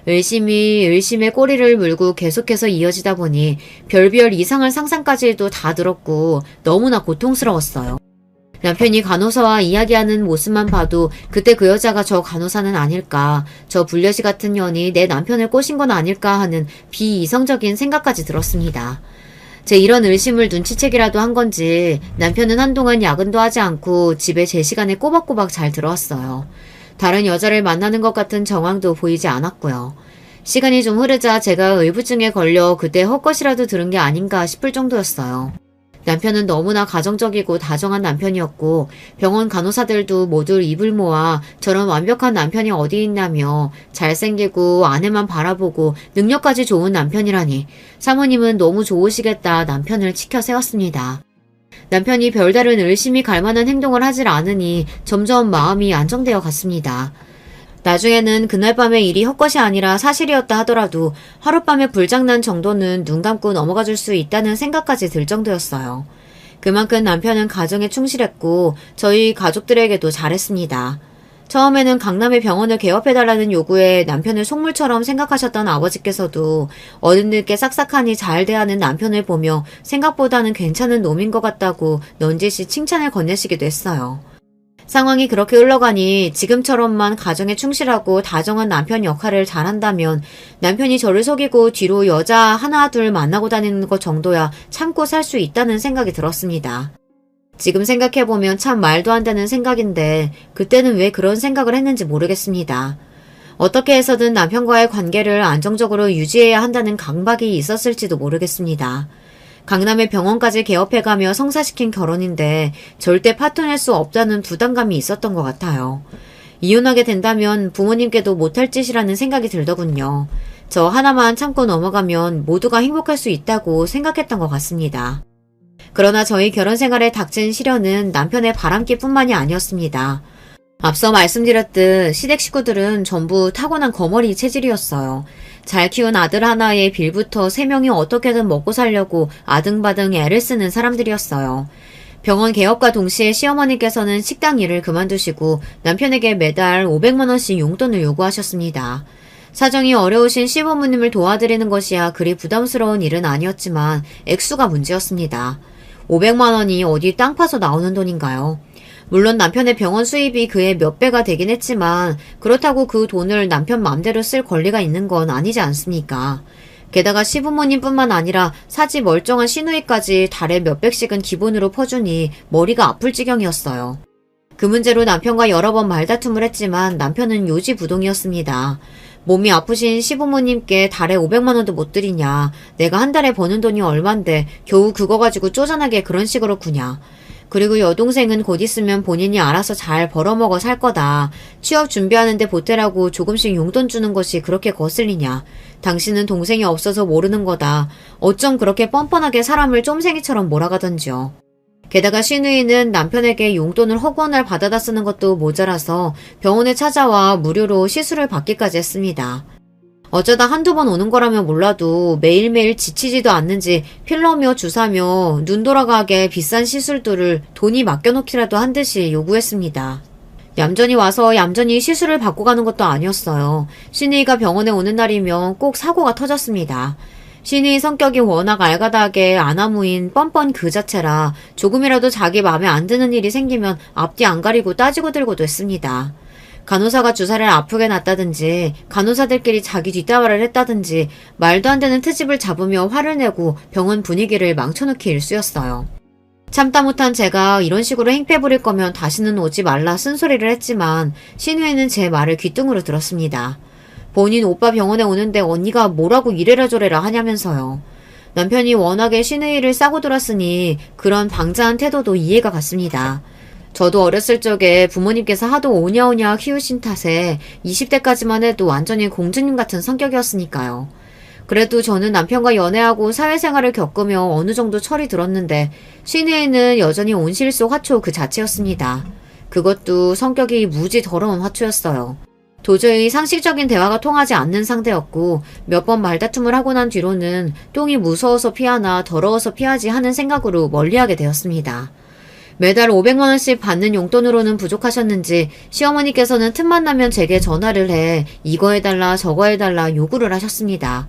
의심이 의심의 꼬리를 물고 계속해서 이어지다 보니 별별 이상한 상상까지도 다 들었고 너무나 고통스러웠어요. 남편이 간호사와 이야기하는 모습만 봐도 그때 그 여자가 저 간호사는 아닐까, 저 불려시 같은 년이 내 남편을 꼬신 건 아닐까 하는 비이성적인 생각까지 들었습니다. 제 이런 의심을 눈치채기라도 한 건지 남편은 한동안 야근도 하지 않고 집에 제 시간에 꼬박꼬박 잘 들어왔어요. 다른 여자를 만나는 것 같은 정황도 보이지 않았고요. 시간이 좀 흐르자 제가 의부증에 걸려 그때 헛것이라도 들은 게 아닌가 싶을 정도였어요. 남편은 너무나 가정적이고 다정한 남편이었고 병원 간호사들도 모두 입을 모아 저런 완벽한 남편이 어디 있냐며 잘생기고 아내만 바라보고 능력까지 좋은 남편이라니 사모님은 너무 좋으시겠다 남편을 치켜 세웠습니다. 남편이 별다른 의심이 갈 만한 행동을 하질 않으니 점점 마음이 안정되어 갔습니다. 나중에는 그날 밤의 일이 헛것이 아니라 사실이었다 하더라도 하룻밤의 불장난 정도는 눈 감고 넘어가 줄 수 있다는 생각까지 들 정도였어요. 그만큼 남편은 가정에 충실했고 저희 가족들에게도 잘했습니다. 처음에는 강남의 병원을 개업해달라는 요구에 남편을 속물처럼 생각하셨던 아버지께서도 어른들께 싹싹하니 잘 대하는 남편을 보며 생각보다는 괜찮은 놈인 것 같다고 넌지시 칭찬을 건네시기도 했어요. 상황이 그렇게 흘러가니 지금처럼만 가정에 충실하고 다정한 남편 역할을 잘한다면 남편이 저를 속이고 뒤로 여자 하나 둘 만나고 다니는 것 정도야 참고 살 수 있다는 생각이 들었습니다. 지금 생각해보면 참 말도 안 되는 생각인데 그때는 왜 그런 생각을 했는지 모르겠습니다. 어떻게 해서든 남편과의 관계를 안정적으로 유지해야 한다는 강박이 있었을지도 모르겠습니다. 강남의 병원까지 개업해가며 성사시킨 결혼인데 절대 파토낼 수 없다는 부담감이 있었던 것 같아요. 이혼하게 된다면 부모님께도 못할 짓이라는 생각이 들더군요. 저 하나만 참고 넘어가면 모두가 행복할 수 있다고 생각했던 것 같습니다. 그러나 저희 결혼 생활에 닥친 시련은 남편의 바람기뿐만이 아니었습니다. 앞서 말씀드렸듯 시댁 식구들은 전부 타고난 거머리 체질이었어요. 잘 키운 아들 하나에 빌부터 3명이 어떻게든 먹고 살려고 아등바등 애를 쓰는 사람들이었어요. 병원 개업과 동시에 시어머니께서는 식당 일을 그만두시고 남편에게 매달 500만 원씩 용돈을 요구하셨습니다. 사정이 어려우신 시부모님을 도와드리는 것이야 그리 부담스러운 일은 아니었지만 액수가 문제였습니다. 500만 원이 어디 땅 파서 나오는 돈인가요? 물론 남편의 병원 수입이 그의 몇 배가 되긴 했지만 그렇다고 그 돈을 남편 맘대로 쓸 권리가 있는 건 아니지 않습니까? 게다가 시부모님뿐만 아니라 사지 멀쩡한 시누이까지 달에 몇백씩은 기본으로 퍼주니 머리가 아플 지경이었어요. 그 문제로 남편과 여러 번 말다툼을 했지만 남편은 요지부동이었습니다. 몸이 아프신 시부모님께 달에 500만 원도 못 드리냐. 내가 한 달에 버는 돈이 얼만데 겨우 그거 가지고 쪼잔하게 그런 식으로 구냐. 그리고 여동생은 곧 있으면 본인이 알아서 잘 벌어먹어 살 거다. 취업 준비하는데 보태라고 조금씩 용돈 주는 것이 그렇게 거슬리냐. 당신은 동생이 없어서 모르는 거다. 어쩜 그렇게 뻔뻔하게 사람을 쫌생이처럼 몰아가던지요. 게다가 시누이는 남편에게 용돈을 허구한 받아다 쓰는 것도 모자라서 병원에 찾아와 무료로 시술을 받기까지 했습니다. 어쩌다 한두 번 오는 거라면 몰라도 매일매일 지치지도 않는지 필러며 주사며 눈 돌아가게 비싼 시술들을 돈이 맡겨놓기라도 한 듯이 요구했습니다. 얌전히 와서 얌전히 시술을 받고 가는 것도 아니었어요. 시누이가 병원에 오는 날이면 꼭 사고가 터졌습니다. 시누이 성격이 워낙 알가닥에 아나무인 뻔뻔 그 자체라 조금이라도 자기 마음에 안 드는 일이 생기면 앞뒤 안 가리고 따지고 들고도 했습니다. 간호사가 주사를 아프게 놨다든지 간호사들끼리 자기 뒷담화를 했다든지 말도 안 되는 트집을 잡으며 화를 내고 병원 분위기를 망쳐놓기 일쑤였어요. 참다 못한 제가 이런 식으로 행패 부릴 거면 다시는 오지 말라 쓴소리를 했지만 신우이는 제 말을 귀뚱으로 들었습니다. 본인 오빠 병원에 오는데 언니가 뭐라고 이래라 저래라 하냐면서요. 남편이 워낙에 신우이를 싸고 돌았으니 그런 방자한 태도도 이해가 갔습니다. 저도 어렸을 적에 부모님께서 하도 오냐오냐 키우신 탓에 20대까지만 해도 완전히 공주님 같은 성격이었으니까요. 그래도 저는 남편과 연애하고 사회생활을 겪으며 어느 정도 철이 들었는데 시내에는 여전히 온실속 화초 그 자체였습니다. 그것도 성격이 무지 더러운 화초였어요. 도저히 상식적인 대화가 통하지 않는 상대였고 몇 번 말다툼을 하고 난 뒤로는 똥이 무서워서 피하나 더러워서 피하지 하는 생각으로 멀리하게 되었습니다. 매달 500만 원씩 받는 용돈으로는 부족하셨는지 시어머니께서는 틈만 나면 제게 전화를 해 이거 해달라 저거 해달라 요구를 하셨습니다.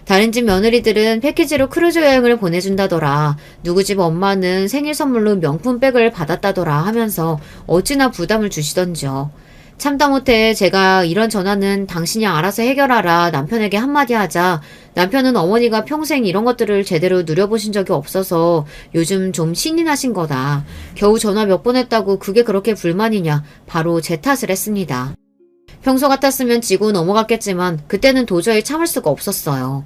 다른 집 며느리들은 패키지로 크루즈 여행을 보내준다더라. 누구 집 엄마는 생일 선물로 명품백을 받았다더라 하면서 어찌나 부담을 주시던지요. 참다 못해 제가 이런 전화는 당신이 알아서 해결하라 남편에게 한마디 하자 남편은 어머니가 평생 이런 것들을 제대로 누려보신 적이 없어서 요즘 좀 신이 나신 거다. 겨우 전화 몇 번 했다고 그게 그렇게 불만이냐 바로 제 탓을 했습니다. 평소 같았으면 지고 넘어갔겠지만 그때는 도저히 참을 수가 없었어요.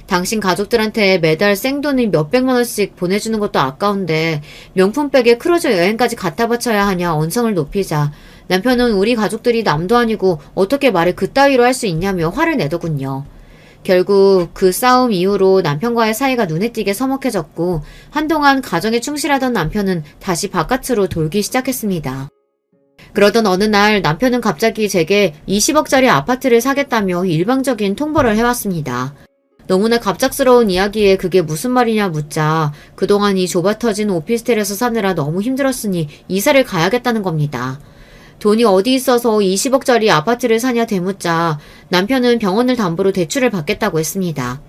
당신 가족들한테 매달 생돈을 몇백만 원씩 보내주는 것도 아까운데 명품백에 크루즈 여행까지 갖다 바쳐야 하냐 언성을 높이자 남편은 우리 가족들이 남도 아니고 어떻게 말을 그따위로 할 수 있냐며 화를 내더군요. 결국 그 싸움 이후로 남편과의 사이가 눈에 띄게 서먹해졌고 한동안 가정에 충실하던 남편은 다시 바깥으로 돌기 시작했습니다. 그러던 어느 날 남편은 갑자기 제게 20억짜리 아파트를 사겠다며 일방적인 통보를 해왔습니다. 너무나 갑작스러운 이야기에 그게 무슨 말이냐 묻자 그동안 이 좁아터진 오피스텔에서 사느라 너무 힘들었으니 이사를 가야겠다는 겁니다. 돈이 어디 있어서 20억짜리 아파트를 사냐 되묻자 남편은 병원을 담보로 대출을 받겠다고 했습니다.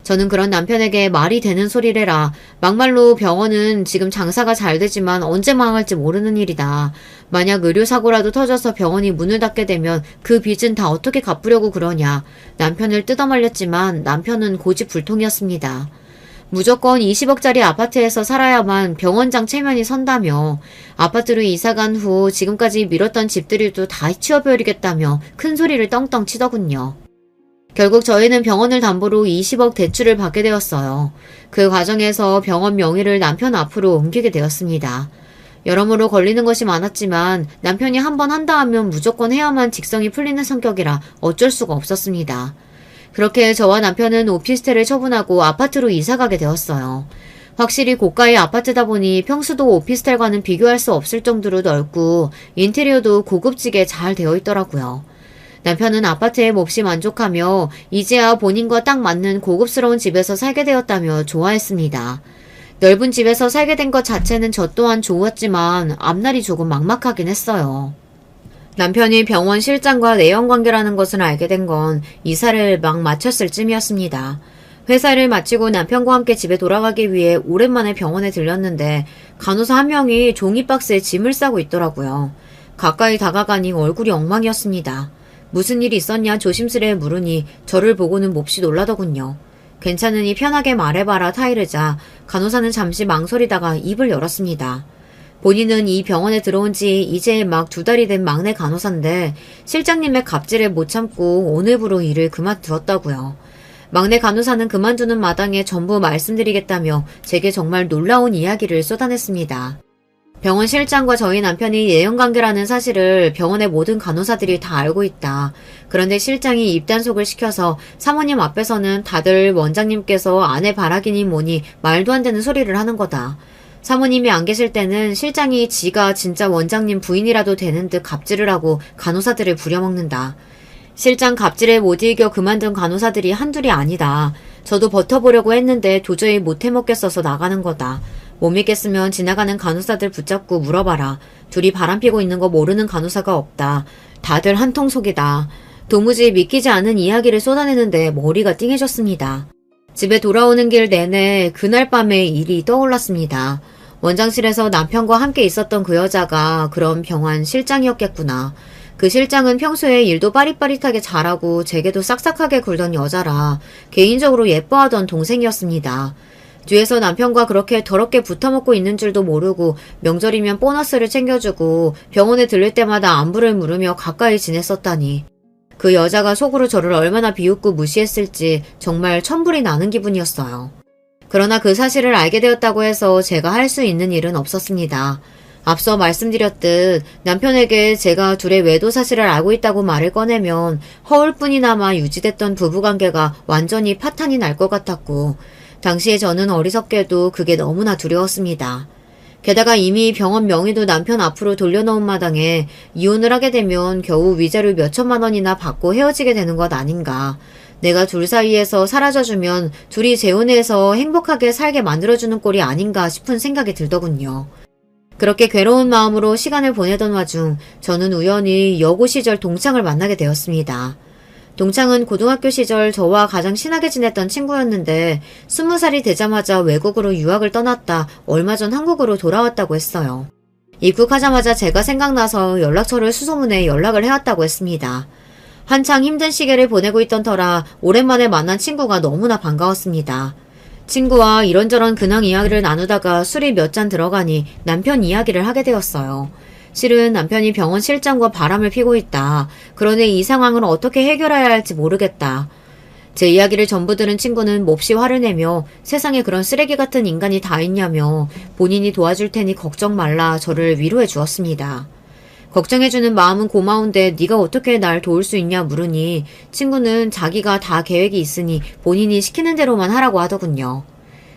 저는 그런 남편에게 말이 되는 소리래라. 막말로 병원은 지금 장사가 잘 되지만 언제 망할지 모르는 일이다. 만약 의료사고라도 터져서 병원이 문을 닫게 되면 그 빚은 다 어떻게 갚으려고 그러냐. 남편을 뜯어말렸지만 남편은 고집불통이었습니다. 무조건 20억짜리 아파트에서 살아야만 병원장 체면이 선다며 아파트로 이사간 후 지금까지 밀었던 집들이도 다 치워버리겠다며 큰 소리를 떵떵 치더군요. 결국 저희는 병원을 담보로 20억 대출을 받게 되었어요. 그 과정에서 병원 명의를 남편 앞으로 옮기게 되었습니다. 여러모로 걸리는 것이 많았지만 남편이 한 번 한다 하면 무조건 해야만 직성이 풀리는 성격이라 어쩔 수가 없었습니다. 그렇게 저와 남편은 오피스텔을 처분하고 아파트로 이사가게 되었어요. 확실히 고가의 아파트다 보니 평수도 오피스텔과는 비교할 수 없을 정도로 넓고 인테리어도 고급지게 잘 되어 있더라고요. 남편은 아파트에 몹시 만족하며 이제야 본인과 딱 맞는 고급스러운 집에서 살게 되었다며 좋아했습니다. 넓은 집에서 살게 된 것 자체는 저 또한 좋았지만 앞날이 조금 막막하긴 했어요. 남편이 병원 실장과 내연관계라는 것을 알게 된 건 이사를 막 마쳤을 쯤이었습니다. 회사를 마치고 남편과 함께 집에 돌아가기 위해 오랜만에 병원에 들렸는데 간호사 한 명이 종이박스에 짐을 싸고 있더라고요. 가까이 다가가니 얼굴이 엉망이었습니다. 무슨 일이 있었냐 조심스레 물으니 저를 보고는 몹시 놀라더군요. 괜찮으니 편하게 말해봐라 타이르자 간호사는 잠시 망설이다가 입을 열었습니다. 본인은 이 병원에 들어온 지 이제 막 2달이 된 막내 간호사인데 실장님의 갑질에 못 참고 오늘부로 일을 그만두었다고요. 막내 간호사는 그만두는 마당에 전부 말씀드리겠다며 제게 정말 놀라운 이야기를 쏟아냈습니다. 병원 실장과 저희 남편이 예연관계라는 사실을 병원의 모든 간호사들이 다 알고 있다. 그런데 실장이 입단속을 시켜서 사모님 앞에서는 다들 원장님께서 아내 바라기니 뭐니 말도 안 되는 소리를 하는 거다. 사모님이 안 계실 때는 실장이 지가 진짜 원장님 부인이라도 되는 듯 갑질을 하고 간호사들을 부려먹는다. 실장 갑질에 못 이겨 그만둔 간호사들이 한둘이 아니다. 저도 버텨보려고 했는데 도저히 못 해먹겠어서 나가는 거다. 못 믿겠으면 지나가는 간호사들 붙잡고 물어봐라. 둘이 바람피고 있는 거 모르는 간호사가 없다. 다들 한통속이다. 도무지 믿기지 않은 이야기를 쏟아내는데 머리가 띵해졌습니다. 집에 돌아오는 길 내내 그날 밤의 일이 떠올랐습니다. 원장실에서 남편과 함께 있었던 그 여자가 그럼 병원 실장이었겠구나. 그 실장은 평소에 일도 빠릿빠릿하게 잘하고 제게도 싹싹하게 굴던 여자라 개인적으로 예뻐하던 동생이었습니다. 뒤에서 남편과 그렇게 더럽게 붙어먹고 있는 줄도 모르고 명절이면 보너스를 챙겨주고 병원에 들릴 때마다 안부를 물으며 가까이 지냈었다니. 그 여자가 속으로 저를 얼마나 비웃고 무시했을지 정말 천불이 나는 기분이었어요. 그러나 그 사실을 알게 되었다고 해서 제가 할 수 있는 일은 없었습니다. 앞서 말씀드렸듯 남편에게 제가 둘의 외도 사실을 알고 있다고 말을 꺼내면 허울뿐이나마 유지됐던 부부관계가 완전히 파탄이 날 것 같았고 당시에 저는 어리석게도 그게 너무나 두려웠습니다. 게다가 이미 병원 명의도 남편 앞으로 돌려놓은 마당에 이혼을 하게 되면 겨우 위자료 몇천만 원이나 받고 헤어지게 되는 것 아닌가. 내가 둘 사이에서 사라져주면 둘이 재혼해서 행복하게 살게 만들어주는 꼴이 아닌가 싶은 생각이 들더군요. 그렇게 괴로운 마음으로 시간을 보내던 와중 저는 우연히 여고 시절 동창을 만나게 되었습니다. 동창은 고등학교 시절 저와 가장 친하게 지냈던 친구였는데 20살이 되자마자 외국으로 유학을 떠났다 얼마 전 한국으로 돌아왔다고 했어요. 입국하자마자 제가 생각나서 연락처를 수소문해 연락을 해왔다고 했습니다. 한창 힘든 시기를 보내고 있던 터라 오랜만에 만난 친구가 너무나 반가웠습니다. 친구와 이런저런 근황 이야기를 나누다가 술이 몇 잔 들어가니 남편 이야기를 하게 되었어요. 실은 남편이 병원 실장과 바람을 피고 있다. 그러니 이 상황을 어떻게 해결해야 할지 모르겠다. 제 이야기를 전부 들은 친구는 몹시 화를 내며 세상에 그런 쓰레기 같은 인간이 다 있냐며 본인이 도와줄 테니 걱정 말라 저를 위로해 주었습니다. 걱정해주는 마음은 고마운데 네가 어떻게 날 도울 수 있냐 물으니 친구는 자기가 다 계획이 있으니 본인이 시키는 대로만 하라고 하더군요.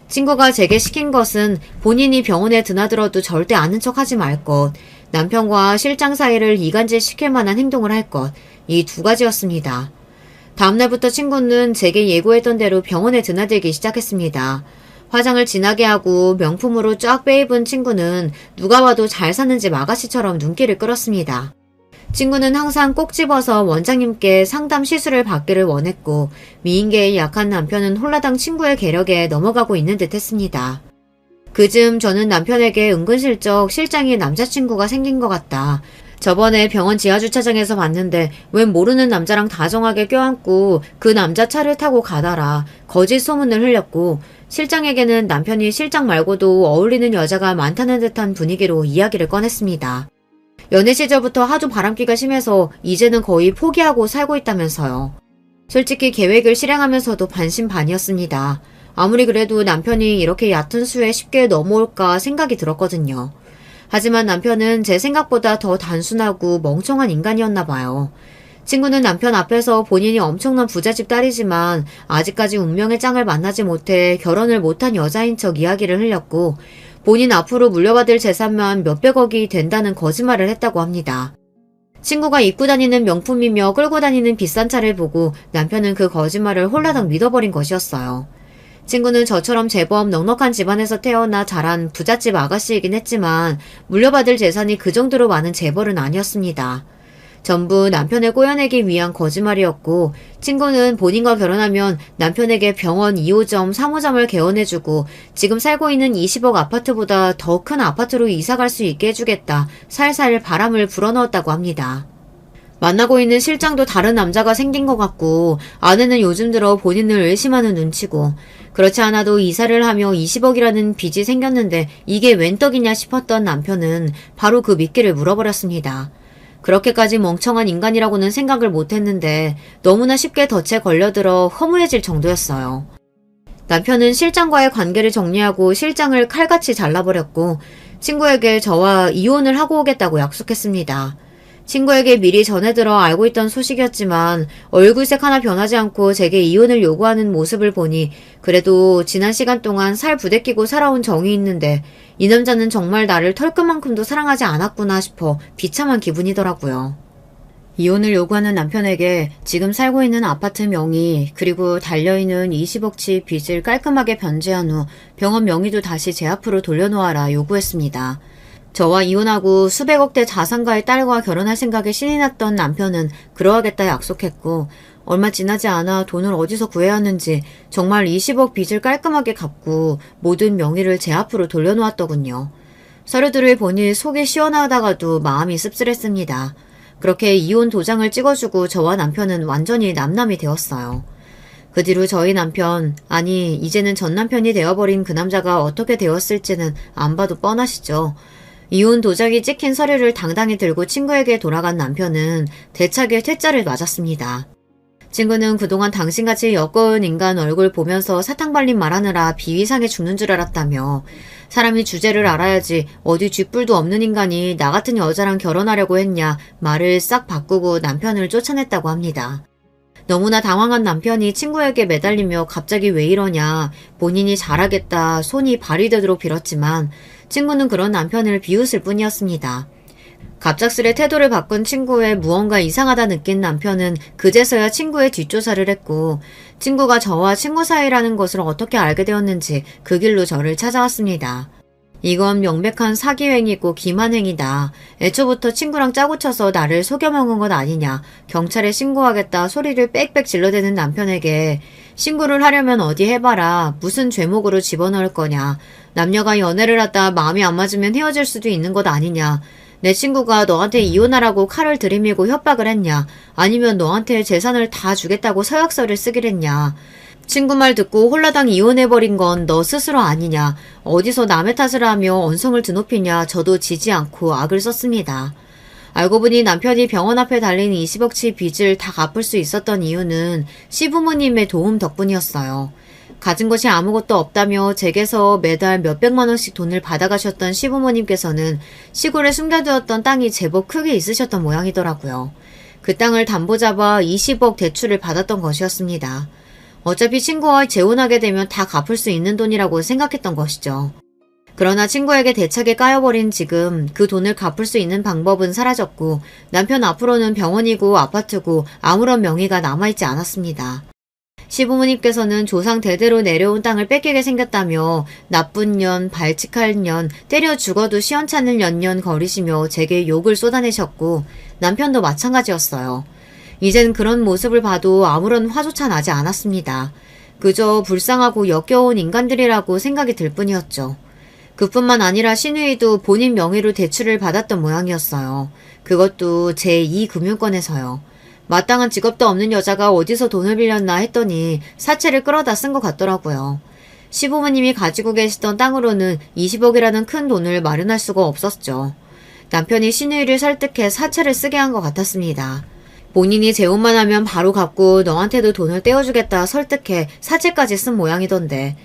친구가 제게 시킨 것은 본인이 병원에 드나들어도 절대 아는 척하지 말 것, 남편과 실장 사이를 이간질 시킬 만한 행동을 할 것, 이 2가지였습니다. 다음날부터 친구는 제게 예고했던 대로 병원에 드나들기 시작했습니다. 화장을 진하게 하고 명품으로 쫙 빼입은 친구는 누가 봐도 잘 사는 집 아가씨처럼 눈길을 끌었습니다. 친구는 항상 꼭 집어서 원장님께 상담 시술을 받기를 원했고 미인계에 약한 남편은 홀라당 친구의 계력에 넘어가고 있는 듯 했습니다. 그즘 저는 남편에게 은근슬쩍 실장이 남자친구가 생긴 것 같다. 저번에 병원 지하주차장에서 봤는데 웬 모르는 남자랑 다정하게 껴안고 그 남자 차를 타고 가더라. 거짓 소문을 흘렸고 실장에게는 남편이 실장 말고도 어울리는 여자가 많다는 듯한 분위기로 이야기를 꺼냈습니다. 연애 시절부터 하도 바람기가 심해서 이제는 거의 포기하고 살고 있다면서요. 솔직히 계획을 실행하면서도 반신반의였습니다. 아무리 그래도 남편이 이렇게 얕은 수에 쉽게 넘어올까 생각이 들었거든요. 하지만 남편은 제 생각보다 더 단순하고 멍청한 인간이었나 봐요. 친구는 남편 앞에서 본인이 엄청난 부잣집 딸이지만 아직까지 운명의 짱을 만나지 못해 결혼을 못한 여자인 척 이야기를 흘렸고 본인 앞으로 물려받을 재산만 몇백억이 된다는 거짓말을 했다고 합니다. 친구가 입고 다니는 명품이며 끌고 다니는 비싼 차를 보고 남편은 그 거짓말을 홀라당 믿어버린 것이었어요. 친구는 저처럼 제법 넉넉한 집안에서 태어나 자란 부잣집 아가씨이긴 했지만 물려받을 재산이 그 정도로 많은 재벌은 아니었습니다. 전부 남편을 꼬여내기 위한 거짓말이었고 친구는 본인과 결혼하면 남편에게 병원 2호점, 3호점을 개원해주고 지금 살고 있는 20억 아파트보다 더 큰 아파트로 이사갈 수 있게 해주겠다 살살 바람을 불어넣었다고 합니다. 만나고 있는 실장도 다른 남자가 생긴 것 같고 아내는 요즘 들어 본인을 의심하는 눈치고 그렇지 않아도 이사를 하며 20억이라는 빚이 생겼는데 이게 웬 떡이냐 싶었던 남편은 바로 그 미끼를 물어버렸습니다. 그렇게까지 멍청한 인간이라고는 생각을 못했는데 너무나 쉽게 덫에 걸려들어 허무해질 정도였어요. 남편은 실장과의 관계를 정리하고 실장을 칼같이 잘라버렸고 친구에게 저와 이혼을 하고 오겠다고 약속했습니다. 친구에게 미리 전해들어 알고 있던 소식이었지만 얼굴색 하나 변하지 않고 제게 이혼을 요구하는 모습을 보니 그래도 지난 시간 동안 살 부대끼고 살아온 정이 있는데 이 남자는 정말 나를 털끝만큼도 사랑하지 않았구나 싶어 비참한 기분이더라고요. 이혼을 요구하는 남편에게 지금 살고 있는 아파트 명의 그리고 달려있는 20억치 빚을 깔끔하게 변제한 후 병원 명의도 다시 제 앞으로 돌려놓아라 요구했습니다. 저와 이혼하고 수백억대 자산가의 딸과 결혼할 생각에 신이 났던 남편은 그러하겠다 약속했고 얼마 지나지 않아 돈을 어디서 구해야 하는지 정말 20억 빚을 깔끔하게 갚고 모든 명의를 제 앞으로 돌려놓았더군요. 서류들을 보니 속이 시원하다가도 마음이 씁쓸했습니다. 그렇게 이혼 도장을 찍어주고 저와 남편은 완전히 남남이 되었어요. 그 뒤로 저희 남편, 아니 이제는 전 남편이 되어버린 그 남자가 어떻게 되었을지는 안 봐도 뻔하시죠. 이혼 도장이 찍힌 서류를 당당히 들고 친구에게 돌아간 남편은 대차게 퇴짜를 맞았습니다. 친구는 그동안 당신같이 여거운 인간 얼굴 보면서 사탕 발림 말하느라 비위상해 죽는 줄 알았다며 사람이 주제를 알아야지 어디 쥐뿔도 없는 인간이 나 같은 여자랑 결혼하려고 했냐 말을 싹 바꾸고 남편을 쫓아냈다고 합니다. 너무나 당황한 남편이 친구에게 매달리며 갑자기 왜 이러냐 본인이 잘하겠다 손이 발이 되도록 빌었지만 친구는 그런 남편을 비웃을 뿐이었습니다. 갑작스레 태도를 바꾼 친구의 무언가 이상하다 느낀 남편은 그제서야 친구의 뒷조사를 했고 친구가 저와 친구 사이라는 것을 어떻게 알게 되었는지 그 길로 저를 찾아왔습니다. 이건 명백한 사기행위고 기만행위다. 애초부터 친구랑 짜고 쳐서 나를 속여먹은 것 아니냐. 경찰에 신고하겠다 소리를 빽빽 질러대는 남편에게 신고를 하려면 어디 해봐라. 무슨 죄목으로 집어넣을 거냐. 남녀가 연애를 하다 마음이 안 맞으면 헤어질 수도 있는 것 아니냐. 내 친구가 너한테 이혼하라고 칼을 들이밀고 협박을 했냐. 아니면 너한테 재산을 다 주겠다고 서약서를 쓰기로 했냐. 친구 말 듣고 홀라당 이혼해버린 건 너 스스로 아니냐. 어디서 남의 탓을 하며 언성을 드높이냐. 저도 지지 않고 악을 썼습니다. 알고 보니 남편이 병원 앞에 달린 20억치 빚을 다 갚을 수 있었던 이유는 시부모님의 도움 덕분이었어요. 가진 것이 아무것도 없다며 제게서 매달 몇백만 원씩 돈을 받아가셨던 시부모님께서는 시골에 숨겨두었던 땅이 제법 크게 있으셨던 모양이더라고요. 그 땅을 담보 잡아 20억 대출을 받았던 것이었습니다. 어차피 친구와 재혼하게 되면 다 갚을 수 있는 돈이라고 생각했던 것이죠. 그러나 친구에게 대차게 까여버린 지금 그 돈을 갚을 수 있는 방법은 사라졌고 남편 앞으로는 병원이고 아파트고 아무런 명의가 남아있지 않았습니다. 시부모님께서는 조상 대대로 내려온 땅을 뺏기게 생겼다며 나쁜 년, 발칙할 년, 때려 죽어도 시원찮을 년년 거리시며 제게 욕을 쏟아내셨고 남편도 마찬가지였어요. 이젠 그런 모습을 봐도 아무런 화조차 나지 않았습니다. 그저 불쌍하고 역겨운 인간들이라고 생각이 들 뿐이었죠. 그뿐만 아니라 시누이도 본인 명의로 대출을 받았던 모양이었어요. 그것도 제2금융권에서요. 마땅한 직업도 없는 여자가 어디서 돈을 빌렸나 했더니 사채를 끌어다 쓴 것 같더라고요. 시부모님이 가지고 계시던 땅으로는 20억이라는 큰 돈을 마련할 수가 없었죠. 남편이 시누이를 설득해 사채를 쓰게 한 것 같았습니다. 본인이 재혼만 하면 바로 갚고 너한테도 돈을 떼어주겠다 설득해 사채까지 쓴 모양이던데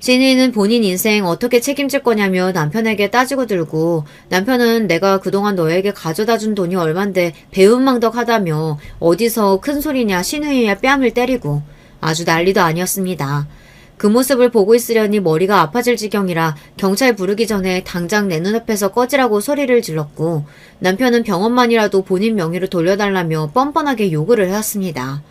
신이는 본인 인생 어떻게 책임질 거냐며 남편에게 따지고 들고, 남편은 내가 그동안 너에게 가져다 준 돈이 얼만데 배은망덕하다며 어디서 큰 소리냐 신우이의 뺨을 때리고 아주 난리도 아니었습니다. 그 모습을 보고 있으려니 머리가 아파질 지경이라 경찰 부르기 전에 당장 내 눈앞에서 꺼지라고 소리를 질렀고, 남편은 병원만이라도 본인 명의로 돌려달라며 뻔뻔하게 요구를 해왔습니다.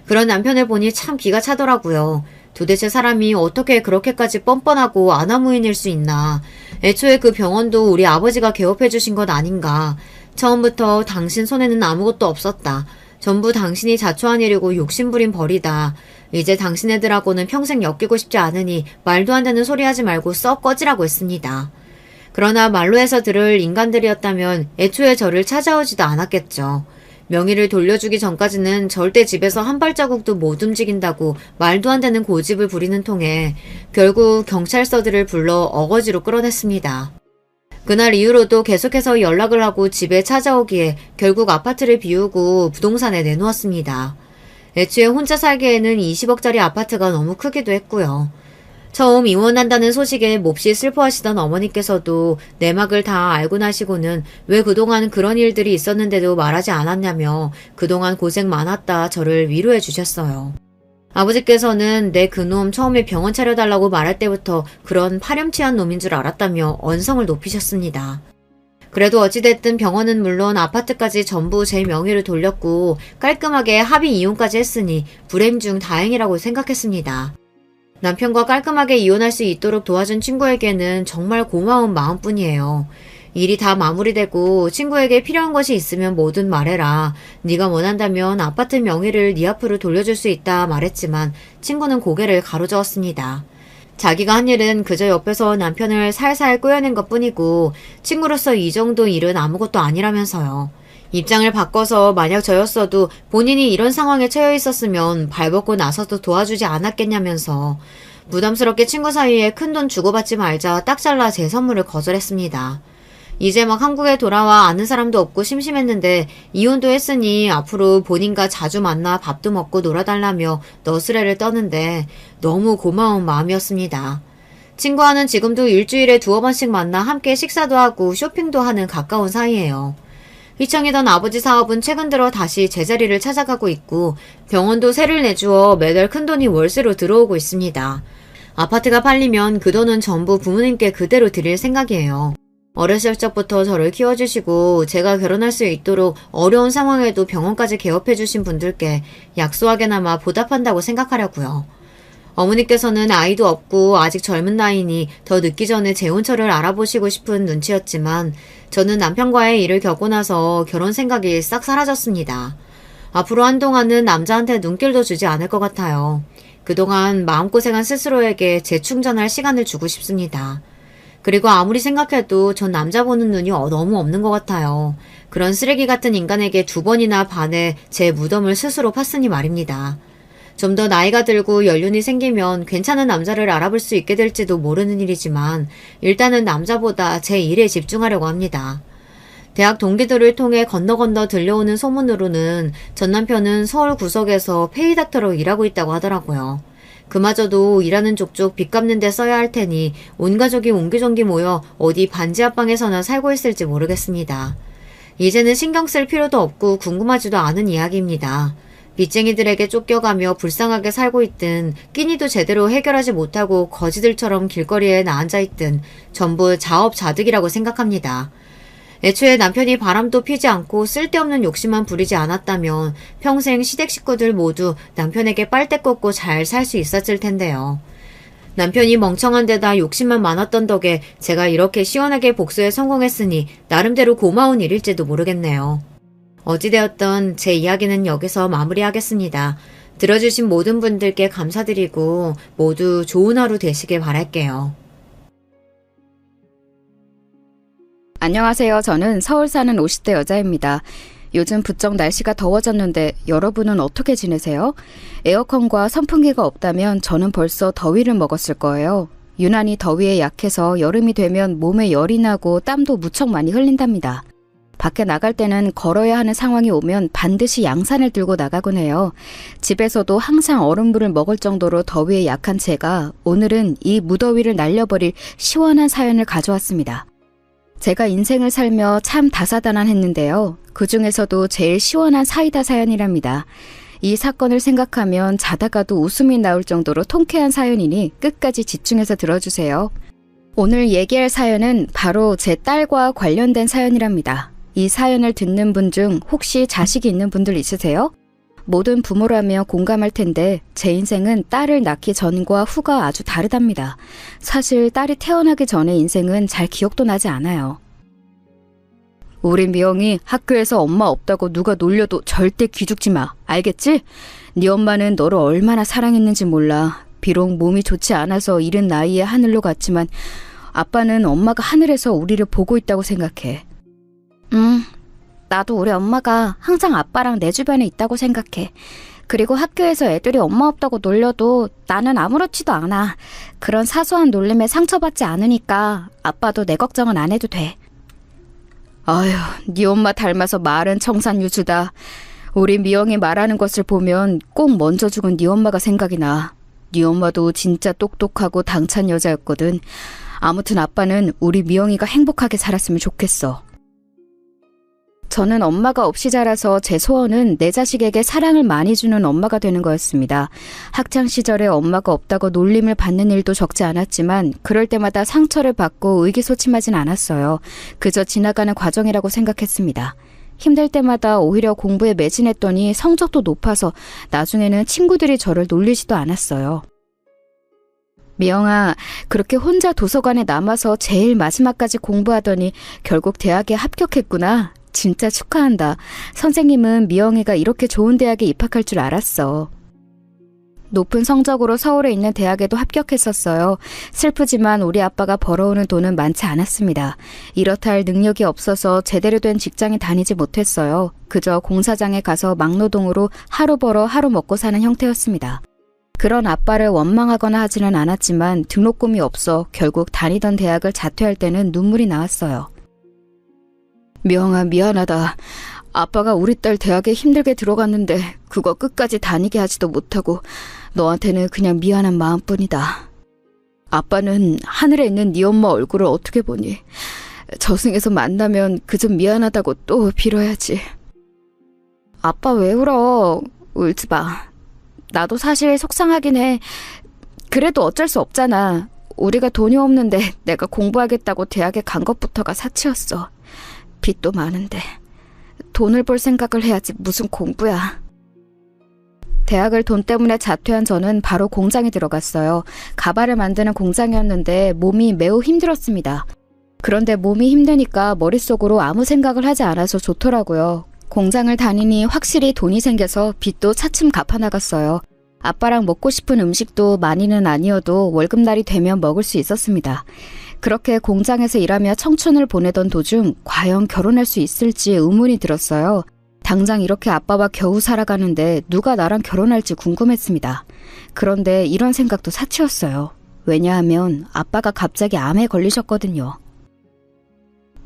그런 남편을 보니 참 기가 차더라고요. 도대체 사람이 어떻게 그렇게까지 뻔뻔하고 아나무인일 수 있나. 애초에 그 병원도 우리 아버지가 개업해 주신 것 아닌가. 처음부터 당신 손에는 아무것도 없었다. 전부 당신이 자초한 일이고 욕심부린 벌이다. 이제 당신 애들하고는 평생 엮이고 싶지 않으니 말도 안 되는 소리 하지 말고 썩 꺼지라고 했습니다. 그러나 말로 해서 들을 인간들이었다면 애초에 저를 찾아오지도 않았겠죠. 명의를 돌려주기 전까지는 절대 집에서 한 발자국도 못 움직인다고 말도 안 되는 고집을 부리는 통에 결국 경찰서들을 불러 어거지로 끌어냈습니다. 그날 이후로도 계속해서 연락을 하고 집에 찾아오기에 결국 아파트를 비우고 부동산에 내놓았습니다. 애초에 혼자 살기에는 20억짜리 아파트가 너무 크기도 했고요. 처음 이혼한다는 소식에 몹시 슬퍼하시던 어머니께서도 내막을 다 알고 나시고는 왜 그동안 그런 일들이 있었는데도 말하지 않았냐며 그동안 고생 많았다 저를 위로해 주셨어요. 아버지께서는 내 그놈 처음에 병원 차려달라고 말할 때부터 그런 파렴치한 놈인 줄 알았다며 언성을 높이셨습니다. 그래도 어찌됐든 병원은 물론 아파트까지 전부 제 명의로 돌렸고 깔끔하게 합의 이혼까지 했으니 불행 중 다행이라고 생각했습니다. 남편과 깔끔하게 이혼할 수 있도록 도와준 친구에게는 정말 고마운 마음뿐이에요. 일이 다 마무리되고 친구에게 필요한 것이 있으면 뭐든 말해라. 네가 원한다면 아파트 명의를 네 앞으로 돌려줄 수 있다 말했지만 친구는 고개를 가로저었습니다. 자기가 한 일은 그저 옆에서 남편을 살살 꼬여낸 것뿐이고 친구로서 이 정도 일은 아무것도 아니라면서요. 입장을 바꿔서 만약 저였어도 본인이 이런 상황에 처해 있었으면 발벗고 나서도 도와주지 않았겠냐면서 부담스럽게 친구 사이에 큰돈 주고받지 말자 딱 잘라 제 선물을 거절했습니다. 이제 막 한국에 돌아와 아는 사람도 없고 심심했는데 이혼도 했으니 앞으로 본인과 자주 만나 밥도 먹고 놀아달라며 너스레를 떠는데 너무 고마운 마음이었습니다. 친구와는 지금도 일주일에 2-3번씩 만나 함께 식사도 하고 쇼핑도 하는 가까운 사이예요. 휘청이던 아버지 사업은 최근 들어 다시 제자리를 찾아가고 있고 병원도 세를 내주어 매달 큰돈이 월세로 들어오고 있습니다. 아파트가 팔리면 그 돈은 전부 부모님께 그대로 드릴 생각이에요. 어렸을 적부터 저를 키워주시고 제가 결혼할 수 있도록 어려운 상황에도 병원까지 개업해주신 분들께 약소하게나마 보답한다고 생각하려고요. 어머니께서는 아이도 없고 아직 젊은 나이니 더 늦기 전에 재혼처를 알아보시고 싶은 눈치였지만 저는 남편과의 일을 겪고 나서 결혼 생각이 싹 사라졌습니다. 앞으로 한동안은 남자한테 눈길도 주지 않을 것 같아요. 그동안 마음고생한 스스로에게 재충전할 시간을 주고 싶습니다. 그리고 아무리 생각해도 전 남자 보는 눈이 너무 없는 것 같아요. 그런 쓰레기 같은 인간에게 2번이나 반해 제 무덤을 스스로 팠으니 말입니다. 좀 더 나이가 들고 연륜이 생기면 괜찮은 남자를 알아볼 수 있게 될지도 모르는 일이지만 일단은 남자보다 제 일에 집중하려고 합니다. 대학 동기들을 통해 건너 들려오는 소문으로는 전 남편은 서울 구석에서 페이닥터로 일하고 있다고 하더라고요. 그마저도 일하는 족족 빚 갚는 데 써야 할 테니 온 가족이 옹기종기 모여 어디 반지 앞방에서나 살고 있을지 모르겠습니다. 이제는 신경 쓸 필요도 없고 궁금하지도 않은 이야기입니다. 빚쟁이들에게 쫓겨가며 불쌍하게 살고 있든 끼니도 제대로 해결하지 못하고 거지들처럼 길거리에 나앉아있든 전부 자업자득이라고 생각합니다. 애초에 남편이 바람도 피지 않고 쓸데없는 욕심만 부리지 않았다면 평생 시댁 식구들 모두 남편에게 빨대 꽂고 잘 살 수 있었을 텐데요. 남편이 멍청한 데다 욕심만 많았던 덕에 제가 이렇게 시원하게 복수에 성공했으니 나름대로 고마운 일일지도 모르겠네요. 어찌되었던 제 이야기는 여기서 마무리하겠습니다. 들어주신 모든 분들께 감사드리고 모두 좋은 하루 되시길 바랄게요. 안녕하세요. 저는 서울 사는 50대 여자입니다. 요즘 부쩍 날씨가 더워졌는데 여러분은 어떻게 지내세요? 에어컨과 선풍기가 없다면 저는 벌써 더위를 먹었을 거예요. 유난히 더위에 약해서 여름이 되면 몸에 열이 나고 땀도 무척 많이 흘린답니다. 밖에 나갈 때는 걸어야 하는 상황이 오면 반드시 양산을 들고 나가곤 해요. 집에서도 항상 얼음물을 먹을 정도로 더위에 약한 제가 오늘은 이 무더위를 날려버릴 시원한 사연을 가져왔습니다. 제가 인생을 살며 참 다사다난했는데요. 그 중에서도 제일 시원한 사이다 사연이랍니다. 이 사건을 생각하면 자다가도 웃음이 나올 정도로 통쾌한 사연이니 끝까지 집중해서 들어주세요. 오늘 얘기할 사연은 바로 제 딸과 관련된 사연이랍니다. 이 사연을 듣는 분 중 혹시 자식이 있는 분들 있으세요? 모든 부모라며 공감할 텐데 제 인생은 딸을 낳기 전과 후가 아주 다르답니다. 사실 딸이 태어나기 전의 인생은 잘 기억도 나지 않아요. 우리 미영이 학교에서 엄마 없다고 누가 놀려도 절대 기죽지 마. 알겠지? 네 엄마는 너를 얼마나 사랑했는지 몰라. 비록 몸이 좋지 않아서 이른 나이에 하늘로 갔지만 아빠는 엄마가 하늘에서 우리를 보고 있다고 생각해. 나도 우리 엄마가 항상 아빠랑 내 주변에 있다고 생각해. 그리고 학교에서 애들이 엄마 없다고 놀려도 나는 아무렇지도 않아. 그런 사소한 놀림에 상처받지 않으니까 아빠도 내 걱정은 안 해도 돼. 아휴, 네 엄마 닮아서 말은 청산유수다. 우리 미영이 말하는 것을 보면 꼭 먼저 죽은 네 엄마가 생각이 나. 네 엄마도 진짜 똑똑하고 당찬 여자였거든. 아무튼 아빠는 우리 미영이가 행복하게 살았으면 좋겠어. 저는 엄마가 없이 자라서 제 소원은 내 자식에게 사랑을 많이 주는 엄마가 되는 거였습니다. 학창시절에 엄마가 없다고 놀림을 받는 일도 적지 않았지만 그럴 때마다 상처를 받고 의기소침하진 않았어요. 그저 지나가는 과정이라고 생각했습니다. 힘들 때마다 오히려 공부에 매진했더니 성적도 높아서 나중에는 친구들이 저를 놀리지도 않았어요. 미영아, 그렇게 혼자 도서관에 남아서 제일 마지막까지 공부하더니 결국 대학에 합격했구나. 진짜 축하한다. 선생님은 미영이가 이렇게 좋은 대학에 입학할 줄 알았어. 높은 성적으로 서울에 있는 대학에도 합격했었어요. 슬프지만 우리 아빠가 벌어오는 돈은 많지 않았습니다. 이렇다 할 능력이 없어서 제대로 된 직장에 다니지 못했어요. 그저 공사장에 가서 막노동으로 하루 벌어 하루 먹고 사는 형태였습니다. 그런 아빠를 원망하거나 하지는 않았지만 등록금이 없어 결국 다니던 대학을 자퇴할 때는 눈물이 나왔어요. 미영아, 미안하다. 아빠가 우리 딸 대학에 힘들게 들어갔는데 그거 끝까지 다니게 하지도 못하고 너한테는 그냥 미안한 마음뿐이다. 아빠는 하늘에 있는 네 엄마 얼굴을 어떻게 보니? 저승에서 만나면 그저 미안하다고 또 빌어야지. 아빠 왜 울어? 울지 마. 나도 사실 속상하긴 해. 그래도 어쩔 수 없잖아. 우리가 돈이 없는데 내가 공부하겠다고 대학에 간 것부터가 사치였어. 빚도 많은데 돈을 벌 생각을 해야지 무슨 공부야. 대학을 돈 때문에 자퇴한 저는 바로 공장에 들어갔어요. 가발을 만드는 공장이었는데 몸이 매우 힘들었습니다. 그런데 몸이 힘드니까 머릿속으로 아무 생각을 하지 않아서 좋더라고요. 공장을 다니니 확실히 돈이 생겨서 빚도 차츰 갚아나갔어요. 아빠랑 먹고 싶은 음식도 많이는 아니어도 월급날이 되면 먹을 수 있었습니다. 그렇게 공장에서 일하며 청춘을 보내던 도중 과연 결혼할 수 있을지 의문이 들었어요. 당장 이렇게 아빠와 겨우 살아가는데 누가 나랑 결혼할지 궁금했습니다. 그런데 이런 생각도 사치였어요. 왜냐하면 아빠가 갑자기 암에 걸리셨거든요.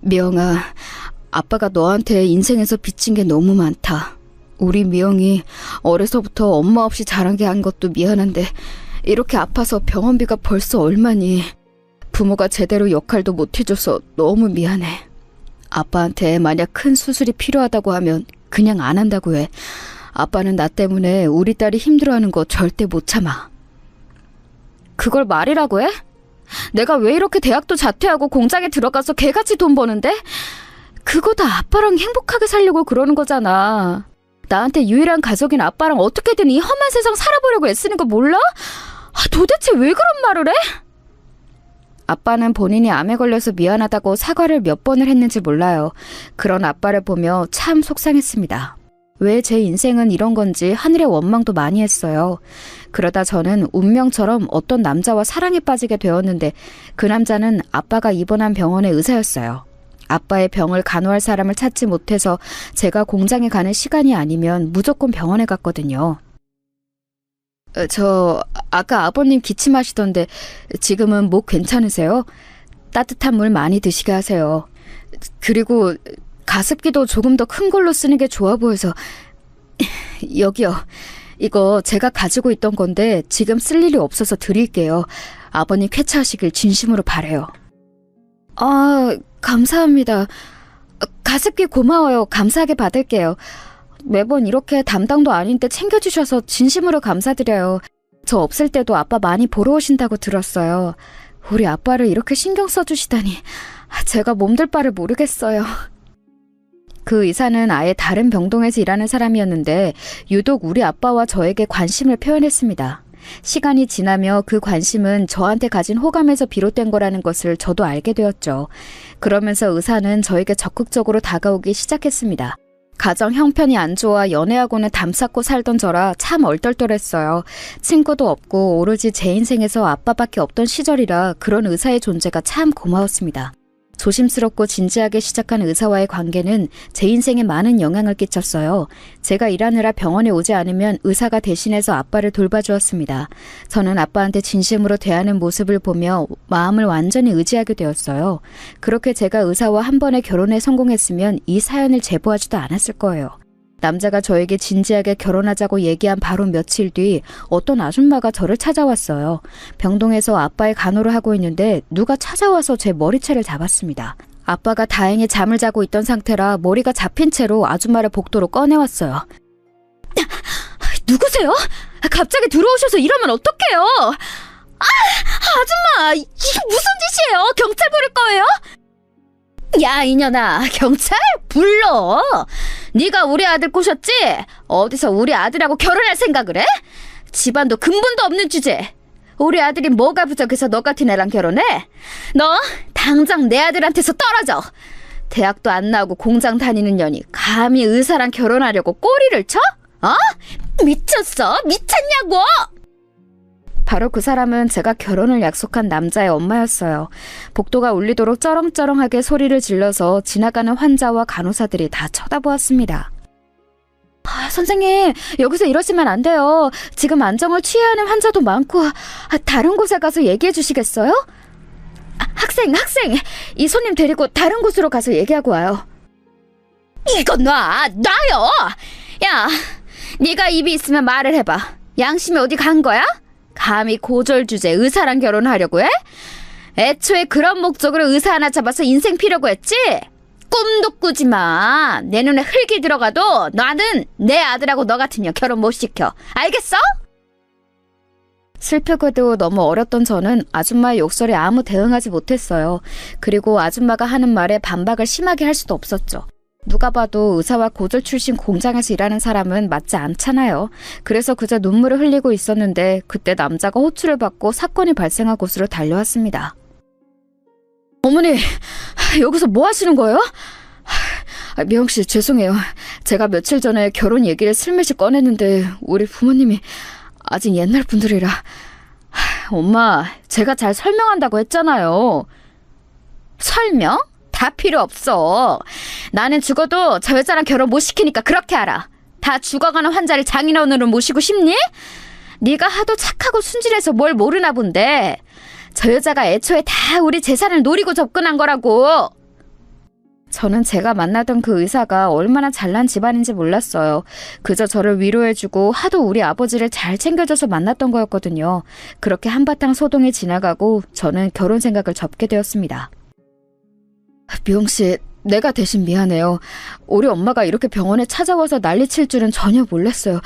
미영아, 아빠가 너한테 인생에서 빚진 게 너무 많다. 우리 미영이 어려서부터 엄마 없이 자라게 한 것도 미안한데 이렇게 아파서 병원비가 벌써 얼마니. 부모가 제대로 역할도 못 해줘서 너무 미안해. 아빠한테 만약 큰 수술이 필요하다고 하면 그냥 안 한다고 해. 아빠는 나 때문에 우리 딸이 힘들어하는 거 절대 못 참아. 그걸 말이라고 해? 내가 왜 이렇게 대학도 자퇴하고 공장에 들어가서 개같이 돈 버는데? 그거 다 아빠랑 행복하게 살려고 그러는 거잖아. 나한테 유일한 가족인 아빠랑 어떻게든 이 험한 세상 살아보려고 애쓰는 거 몰라? 도대체 왜 그런 말을 해? 아빠는 본인이 암에 걸려서 미안하다고 사과를 몇 번을 했는지 몰라요. 그런 아빠를 보며 참 속상했습니다. 왜 제 인생은 이런 건지 하늘의 원망도 많이 했어요. 그러다 저는 운명처럼 어떤 남자와 사랑에 빠지게 되었는데 그 남자는 아빠가 입원한 병원의 의사였어요. 아빠의 병을 간호할 사람을 찾지 못해서 제가 공장에 가는 시간이 아니면 무조건 병원에 갔거든요. 아까 아버님 기침하시던데 지금은 목 괜찮으세요? 따뜻한 물 많이 드시게 하세요. 그리고 가습기도 조금 더 큰 걸로 쓰는 게 좋아 보여서. 여기요. 이거 제가 가지고 있던 건데 지금 쓸 일이 없어서 드릴게요. 아버님 쾌차하시길 진심으로 바래요. 아, 감사합니다. 가습기 고마워요. 감사하게 받을게요. 매번 이렇게 담당도 아닌데 챙겨주셔서 진심으로 감사드려요. 저 없을 때도 아빠 많이 보러 오신다고 들었어요. 우리 아빠를 이렇게 신경 써주시다니 제가 몸둘 바를 모르겠어요. 그 의사는 아예 다른 병동에서 일하는 사람이었는데 유독 우리 아빠와 저에게 관심을 표현했습니다. 시간이 지나며 그 관심은 저한테 가진 호감에서 비롯된 거라는 것을 저도 알게 되었죠. 그러면서 의사는 저에게 적극적으로 다가오기 시작했습니다. 가정 형편이 안 좋아 연애하고는 담쌓고 살던 저라 참 얼떨떨했어요. 친구도 없고 오로지 제 인생에서 아빠밖에 없던 시절이라 그런 의사의 존재가 참 고마웠습니다. 조심스럽고 진지하게 시작한 의사와의 관계는 제 인생에 많은 영향을 끼쳤어요. 제가 일하느라 병원에 오지 않으면 의사가 대신해서 아빠를 돌봐주었습니다. 저는 아빠한테 진심으로 대하는 모습을 보며 마음을 완전히 의지하게 되었어요. 그렇게 제가 의사와 한 번에 결혼에 성공했으면 이 사연을 제보하지도 않았을 거예요. 남자가 저에게 진지하게 결혼하자고 얘기한 바로 며칠 뒤 어떤 아줌마가 저를 찾아왔어요. 병동에서 아빠의 간호를 하고 있는데 누가 찾아와서 제 머리채를 잡았습니다. 아빠가 다행히 잠을 자고 있던 상태라 머리가 잡힌 채로 아줌마를 복도로 꺼내왔어요. 누구세요? 갑자기 들어오셔서 이러면 어떡해요? 아줌마! 이게 무슨 짓이에요? 경찰 부를 거예요? 야, 이년아, 경찰? 불러! 네가 우리 아들 꼬셨지? 어디서 우리 아들하고 결혼할 생각을 해? 집안도 근본도 없는 주제. 우리 아들이 뭐가 부족해서 너 같은 애랑 결혼해? 너 당장 내 아들한테서 떨어져. 대학도 안 나오고 공장 다니는 년이 감히 의사랑 결혼하려고 꼬리를 쳐? 미쳤어? 미쳤냐고? 바로 그 사람은 제가 결혼을 약속한 남자의 엄마였어요. 복도가 울리도록 쩌렁쩌렁하게 소리를 질러서 지나가는 환자와 간호사들이 다 쳐다보았습니다. 선생님, 여기서 이러시면 안 돼요. 지금 안정을 취해야 하는 환자도 많고 다른 곳에 가서 얘기해 주시겠어요? 학생! 이 손님 데리고 다른 곳으로 가서 얘기하고 와요. 이거 놔요! 야, 네가 입이 있으면 말을 해봐. 양심이 어디 간 거야? 감히 고졸 주제 의사랑 결혼하려고 해? 애초에 그런 목적으로 의사 하나 잡아서 인생 피려고 했지? 꿈도 꾸지 마. 내 눈에 흙이 들어가도 나는 내 아들하고 너 같은 년 결혼 못 시켜. 알겠어? 슬프게도 너무 어렸던 저는 아줌마의 욕설에 아무 대응하지 못했어요. 그리고 아줌마가 하는 말에 반박을 심하게 할 수도 없었죠. 누가 봐도 의사와 고졸 출신 공장에서 일하는 사람은 맞지 않잖아요. 그래서 그저 눈물을 흘리고 있었는데 그때 남자가 호출을 받고 사건이 발생한 곳으로 달려왔습니다. 어머니, 여기서 뭐 하시는 거예요? 미영씨, 죄송해요. 제가 며칠 전에 결혼 얘기를 슬며시 꺼냈는데 우리 부모님이 아직 옛날 분들이라. 엄마, 제가 잘 설명한다고 했잖아요. 설명? 다 필요 없어. 나는 죽어도 저 여자랑 결혼 못 시키니까 그렇게 알아. 다 죽어가는 환자를 장인어른으로 모시고 싶니? 네가 하도 착하고 순진해서 뭘 모르나 본데. 저 여자가 애초에 다 우리 재산을 노리고 접근한 거라고. 저는 제가 만나던 그 의사가 얼마나 잘난 집안인지 몰랐어요. 그저 저를 위로해주고 하도 우리 아버지를 잘 챙겨줘서 만났던 거였거든요. 그렇게 한바탕 소동이 지나가고 저는 결혼 생각을 접게 되었습니다. 미영씨, 내가 대신 미안해요. 우리 엄마가 이렇게 병원에 찾아와서 난리칠 줄은 전혀 몰랐어요.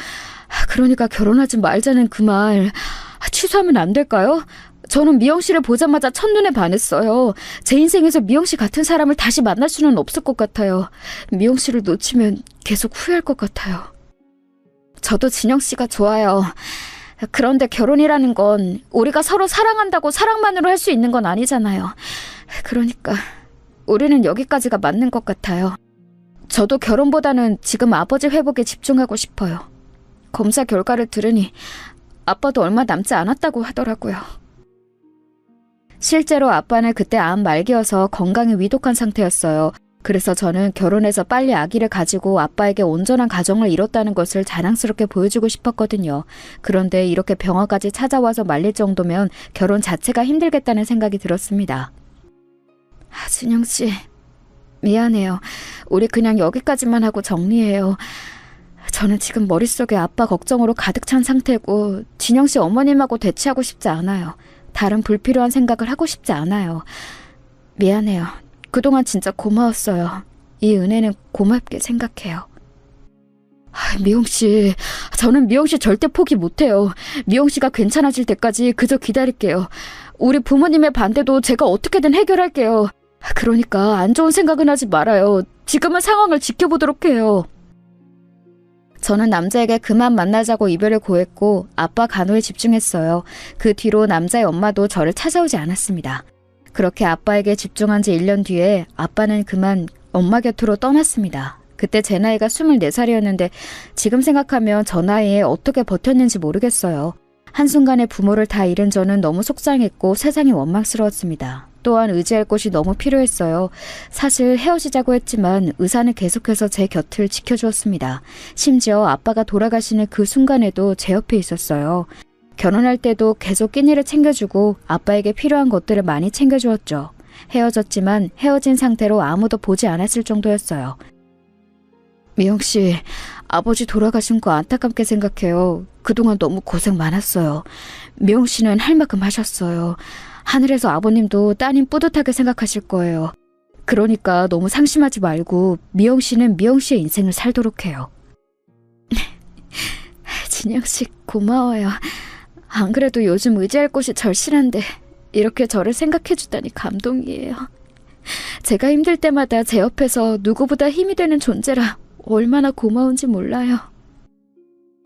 그러니까 결혼하지 말자는 그 말 취소하면 안 될까요? 저는 미영씨를 보자마자 첫눈에 반했어요. 제 인생에서 미영씨 같은 사람을 다시 만날 수는 없을 것 같아요. 미영씨를 놓치면 계속 후회할 것 같아요. 저도 진영씨가 좋아요. 그런데 결혼이라는 건 우리가 서로 사랑한다고 사랑만으로 할 수 있는 건 아니잖아요. 그러니까 우리는 여기까지가 맞는 것 같아요. 저도 결혼보다는 지금 아버지 회복에 집중하고 싶어요. 검사 결과를 들으니 아빠도 얼마 남지 않았다고 하더라고요. 실제로 아빠는 그때 암 말기여서 건강이 위독한 상태였어요. 그래서 저는 결혼해서 빨리 아기를 가지고 아빠에게 온전한 가정을 이뤘다는 것을 자랑스럽게 보여주고 싶었거든요. 그런데 이렇게 병원까지 찾아와서 말릴 정도면 결혼 자체가 힘들겠다는 생각이 들었습니다. 진영 씨, 미안해요. 우리 그냥 여기까지만 하고 정리해요. 저는 지금 머릿속에 아빠 걱정으로 가득 찬 상태고 진영 씨 어머님하고 대치하고 싶지 않아요. 다른 불필요한 생각을 하고 싶지 않아요. 미안해요. 그동안 진짜 고마웠어요. 이 은혜는 고맙게 생각해요. 미영 씨, 저는 미영 씨 절대 포기 못해요. 미영 씨가 괜찮아질 때까지 그저 기다릴게요. 우리 부모님의 반대도 제가 어떻게든 해결할게요. 그러니까 안 좋은 생각은 하지 말아요. 지금은 상황을 지켜보도록 해요. 저는 남자에게 그만 만나자고 이별을 고했고 아빠 간호에 집중했어요. 그 뒤로 남자의 엄마도 저를 찾아오지 않았습니다. 그렇게 아빠에게 집중한 지 1년 뒤에 아빠는 그만 엄마 곁으로 떠났습니다. 그때 제 나이가 24살이었는데 지금 생각하면 저 나이에 어떻게 버텼는지 모르겠어요. 한순간에 부모를 다 잃은 저는 너무 속상했고 세상이 원망스러웠습니다. 또한 의지할 곳이 너무 필요했어요. 사실 헤어지자고 했지만 의사는 계속해서 제 곁을 지켜주었습니다. 심지어 아빠가 돌아가시는 그 순간에도 제 옆에 있었어요. 결혼할 때도 계속 끼니를 챙겨주고 아빠에게 필요한 것들을 많이 챙겨주었죠. 헤어졌지만 헤어진 상태로 아무도 보지 않았을 정도였어요. 미영 씨, 아버지 돌아가신 거 안타깝게 생각해요. 그동안 너무 고생 많았어요. 미영 씨는 할 만큼 하셨어요. 하늘에서 아버님도 따님 뿌듯하게 생각하실 거예요. 그러니까 너무 상심하지 말고 미영 씨는 미영 씨의 인생을 살도록 해요. 진영 씨 고마워요. 안 그래도 요즘 의지할 곳이 절실한데 이렇게 저를 생각해 주다니 감동이에요. 제가 힘들 때마다 제 옆에서 누구보다 힘이 되는 존재라 얼마나 고마운지 몰라요.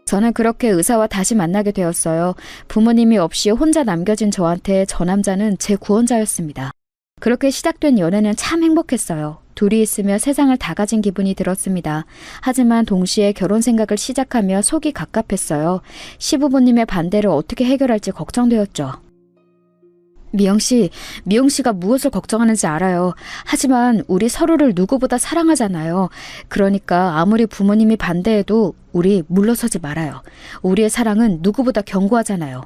저는 그렇게 의사와 다시 만나게 되었어요. 부모님이 없이 혼자 남겨진 저한테 저 남자는 제 구원자였습니다. 그렇게 시작된 연애는 참 행복했어요. 둘이 있으며 세상을 다 가진 기분이 들었습니다. 하지만 동시에 결혼 생각을 시작하며 속이 갑갑했어요. 시부모님의 반대를 어떻게 해결할지 걱정되었죠. 미영 씨가 무엇을 걱정하는지 알아요. 하지만 우리 서로를 누구보다 사랑하잖아요. 그러니까 아무리 부모님이 반대해도 우리 물러서지 말아요. 우리의 사랑은 누구보다 견고하잖아요.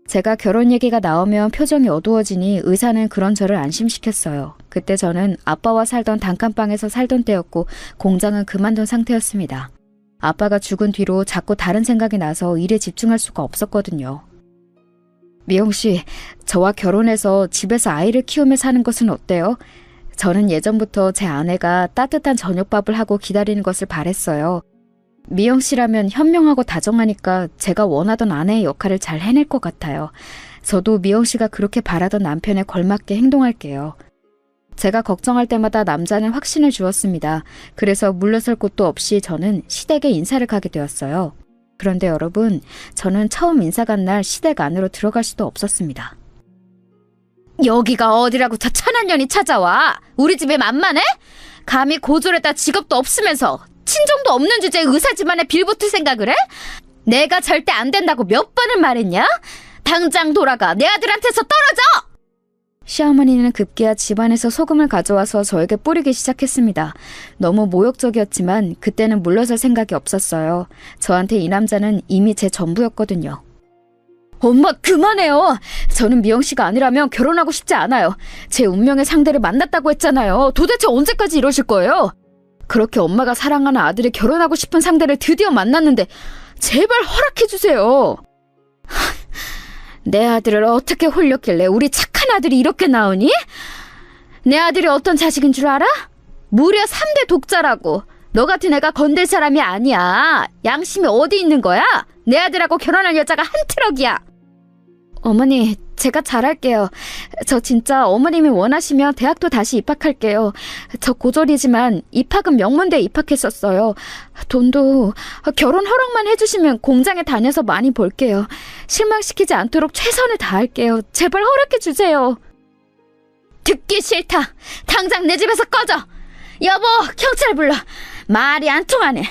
제가 결혼 얘기가 나오면 표정이 어두워지니 의사는 그런 저를 안심시켰어요. 그때 저는 아빠와 살던 단칸방에서 살던 때였고 공장은 그만둔 상태였습니다. 아빠가 죽은 뒤로 자꾸 다른 생각이 나서 일에 집중할 수가 없었거든요. 미영 씨, 저와 결혼해서 집에서 아이를 키우며 사는 것은 어때요? 저는 예전부터 제 아내가 따뜻한 저녁밥을 하고 기다리는 것을 바랬어요. 미영 씨라면 현명하고 다정하니까 제가 원하던 아내의 역할을 잘 해낼 것 같아요. 저도 미영 씨가 그렇게 바라던 남편에 걸맞게 행동할게요. 제가 걱정할 때마다 남자는 확신을 주었습니다. 그래서 물러설 곳도 없이 저는 시댁에 인사를 가게 되었어요. 그런데 여러분, 저는 처음 인사 간 날 시댁 안으로 들어갈 수도 없었습니다. 여기가 어디라고 저 천한년이 찾아와? 우리 집에 만만해? 감히 고졸에다 직업도 없으면서 친정도 없는 주제에 의사 집안에 빌붙을 생각을 해? 내가 절대 안 된다고 몇 번을 말했냐? 당장 돌아가. 내 아들한테서 떨어져! 시어머니는 급기야 집안에서 소금을 가져와서 저에게 뿌리기 시작했습니다. 너무 모욕적이었지만 그때는 물러설 생각이 없었어요. 저한테 이 남자는 이미 제 전부였거든요. 엄마 그만해요. 저는 미영 씨가 아니라면 결혼하고 싶지 않아요. 제 운명의 상대를 만났다고 했잖아요. 도대체 언제까지 이러실 거예요? 그렇게 엄마가 사랑하는 아들이 결혼하고 싶은 상대를 드디어 만났는데 제발 허락해주세요. 내 아들을 어떻게 홀렸길래 우리 착한 아들이 이렇게 나오니? 내 아들이 어떤 자식인 줄 알아? 무려 3대 독자라고. 너 같은 애가 건들 사람이 아니야. 양심이 어디 있는 거야? 내 아들하고 결혼할 여자가 한 트럭이야. 어머니, 제가 잘할게요. 저 진짜 어머님이 원하시면 대학도 다시 입학할게요. 저 고졸이지만 입학은 명문대에 입학했었어요. 돈도 결혼 허락만 해주시면 공장에 다녀서 많이 벌게요. 실망시키지 않도록 최선을 다할게요. 제발 허락해주세요. 듣기 싫다. 당장 내 집에서 꺼져. 여보, 경찰 불러. 말이 안 통하네.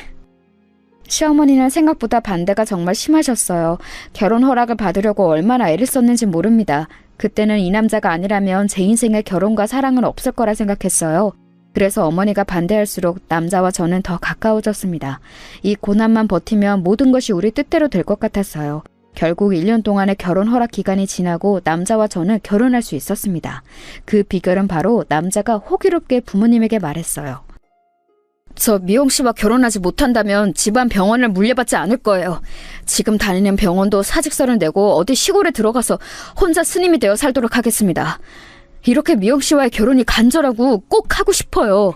시어머니는 생각보다 반대가 정말 심하셨어요. 결혼 허락을 받으려고 얼마나 애를 썼는지 모릅니다. 그때는 이 남자가 아니라면 제 인생에 결혼과 사랑은 없을 거라 생각했어요. 그래서 어머니가 반대할수록 남자와 저는 더 가까워졌습니다. 이 고난만 버티면 모든 것이 우리 뜻대로 될 것 같았어요. 결국 1년 동안의 결혼 허락 기간이 지나고 남자와 저는 결혼할 수 있었습니다. 그 비결은 바로 남자가 호기롭게 부모님에게 말했어요. 저 미영 씨와 결혼하지 못한다면 집안 병원을 물려받지 않을 거예요. 지금 다니는 병원도 사직서를 내고 어디 시골에 들어가서 혼자 스님이 되어 살도록 하겠습니다. 이렇게 미영 씨와의 결혼이 간절하고 꼭 하고 싶어요.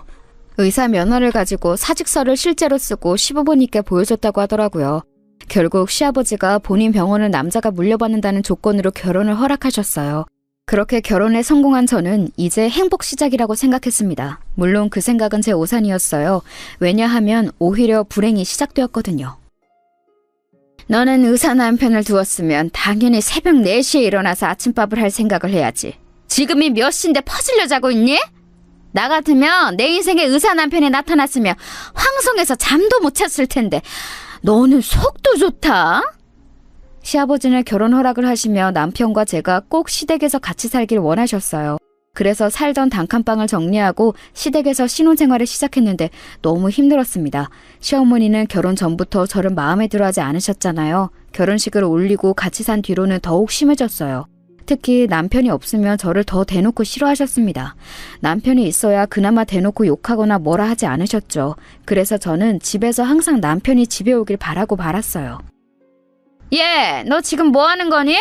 의사 면허를 가지고 사직서를 실제로 쓰고 시부모님께 보여줬다고 하더라고요. 결국 시아버지가 본인 병원을 남자가 물려받는다는 조건으로 결혼을 허락하셨어요. 그렇게 결혼에 성공한 저는 이제 행복 시작이라고 생각했습니다. 물론 그 생각은 제 오산이었어요. 왜냐하면 오히려 불행이 시작되었거든요. 너는 의사 남편을 두었으면 당연히 새벽 4시에 일어나서 아침밥을 할 생각을 해야지. 지금이 몇 시인데 퍼질려 자고 있니? 나 같으면 내 인생에 의사 남편이 나타났으면 황송해서 잠도 못 잤을 텐데 너는 속도 좋다. 시아버지는 결혼 허락을 하시며 남편과 제가 꼭 시댁에서 같이 살길 원하셨어요. 그래서 살던 단칸방을 정리하고 시댁에서 신혼생활을 시작했는데 너무 힘들었습니다. 시어머니는 결혼 전부터 저를 마음에 들어하지 않으셨잖아요. 결혼식을 올리고 같이 산 뒤로는 더욱 심해졌어요. 특히 남편이 없으면 저를 더 대놓고 싫어하셨습니다. 남편이 있어야 그나마 대놓고 욕하거나 뭐라 하지 않으셨죠. 그래서 저는 집에서 항상 남편이 집에 오길 바라고 말았어요. 얘, 너 지금 뭐 하는 거니?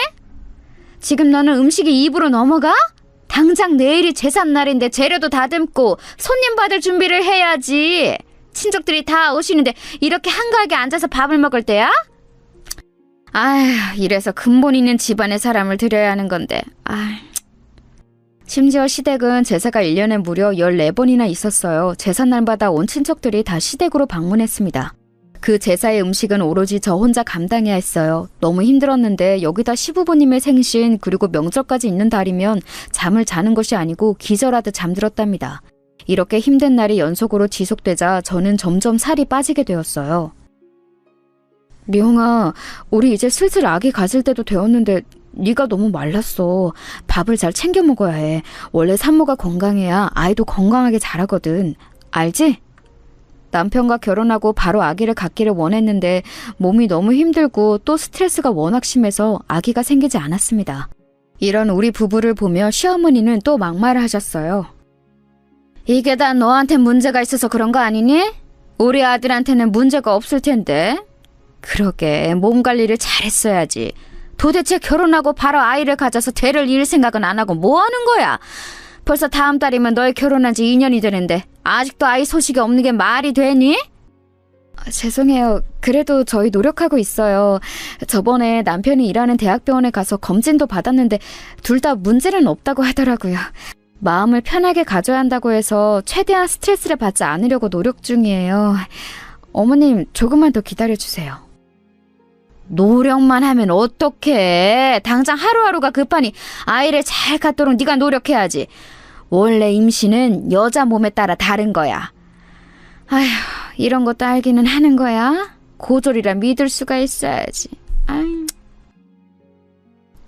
지금 너는 음식이 입으로 넘어가? 당장 내일이 제삿날인데 재료도 다듬고 손님 받을 준비를 해야지. 친척들이 다 오시는데 이렇게 한가하게 앉아서 밥을 먹을 때야? 아휴, 이래서 근본 있는 집안의 사람을 들여야 하는 건데. 심지어 시댁은 제사가 1년에 무려 14번이나 있었어요. 제삿날마다 온 친척들이 다 시댁으로 방문했습니다. 그 제사의 음식은 오로지 저 혼자 감당해야 했어요. 너무 힘들었는데 여기다 시부모님의 생신 그리고 명절까지 있는 달이면 잠을 자는 것이 아니고 기절하듯 잠들었답니다. 이렇게 힘든 날이 연속으로 지속되자 저는 점점 살이 빠지게 되었어요. 미영아, 우리 이제 슬슬 아기 가질 때도 되었는데 네가 너무 말랐어. 밥을 잘 챙겨 먹어야 해. 원래 산모가 건강해야 아이도 건강하게 자라거든. 알지? 남편과 결혼하고 바로 아기를 갖기를 원했는데 몸이 너무 힘들고 또 스트레스가 워낙 심해서 아기가 생기지 않았습니다. 이런 우리 부부를 보며 시어머니는 또 막말을 하셨어요. 이게 다 너한테 문제가 있어서 그런 거 아니니? 우리 아들한테는 문제가 없을 텐데. 그러게 몸 관리를 잘했어야지. 도대체 결혼하고 바로 아이를 가져서 대를 이을 생각은 안 하고 뭐 하는 거야? 벌써 다음 달이면 너희 결혼한 지 2년이 되는데 아직도 아이 소식이 없는 게 말이 되니? 죄송해요. 그래도 저희 노력하고 있어요. 저번에 남편이 일하는 대학병원에 가서 검진도 받았는데 둘 다 문제는 없다고 하더라고요. 마음을 편하게 가져야 한다고 해서 최대한 스트레스를 받지 않으려고 노력 중이에요. 어머님, 조금만 더 기다려주세요. 노력만 하면 어떡해. 당장 하루하루가 급하니 아이를 잘 갖도록 네가 노력해야지. 원래 임신은 여자 몸에 따라 다른 거야. 아휴, 이런 것도 알기는 하는 거야. 고졸이라 믿을 수가 있어야지. 아휴.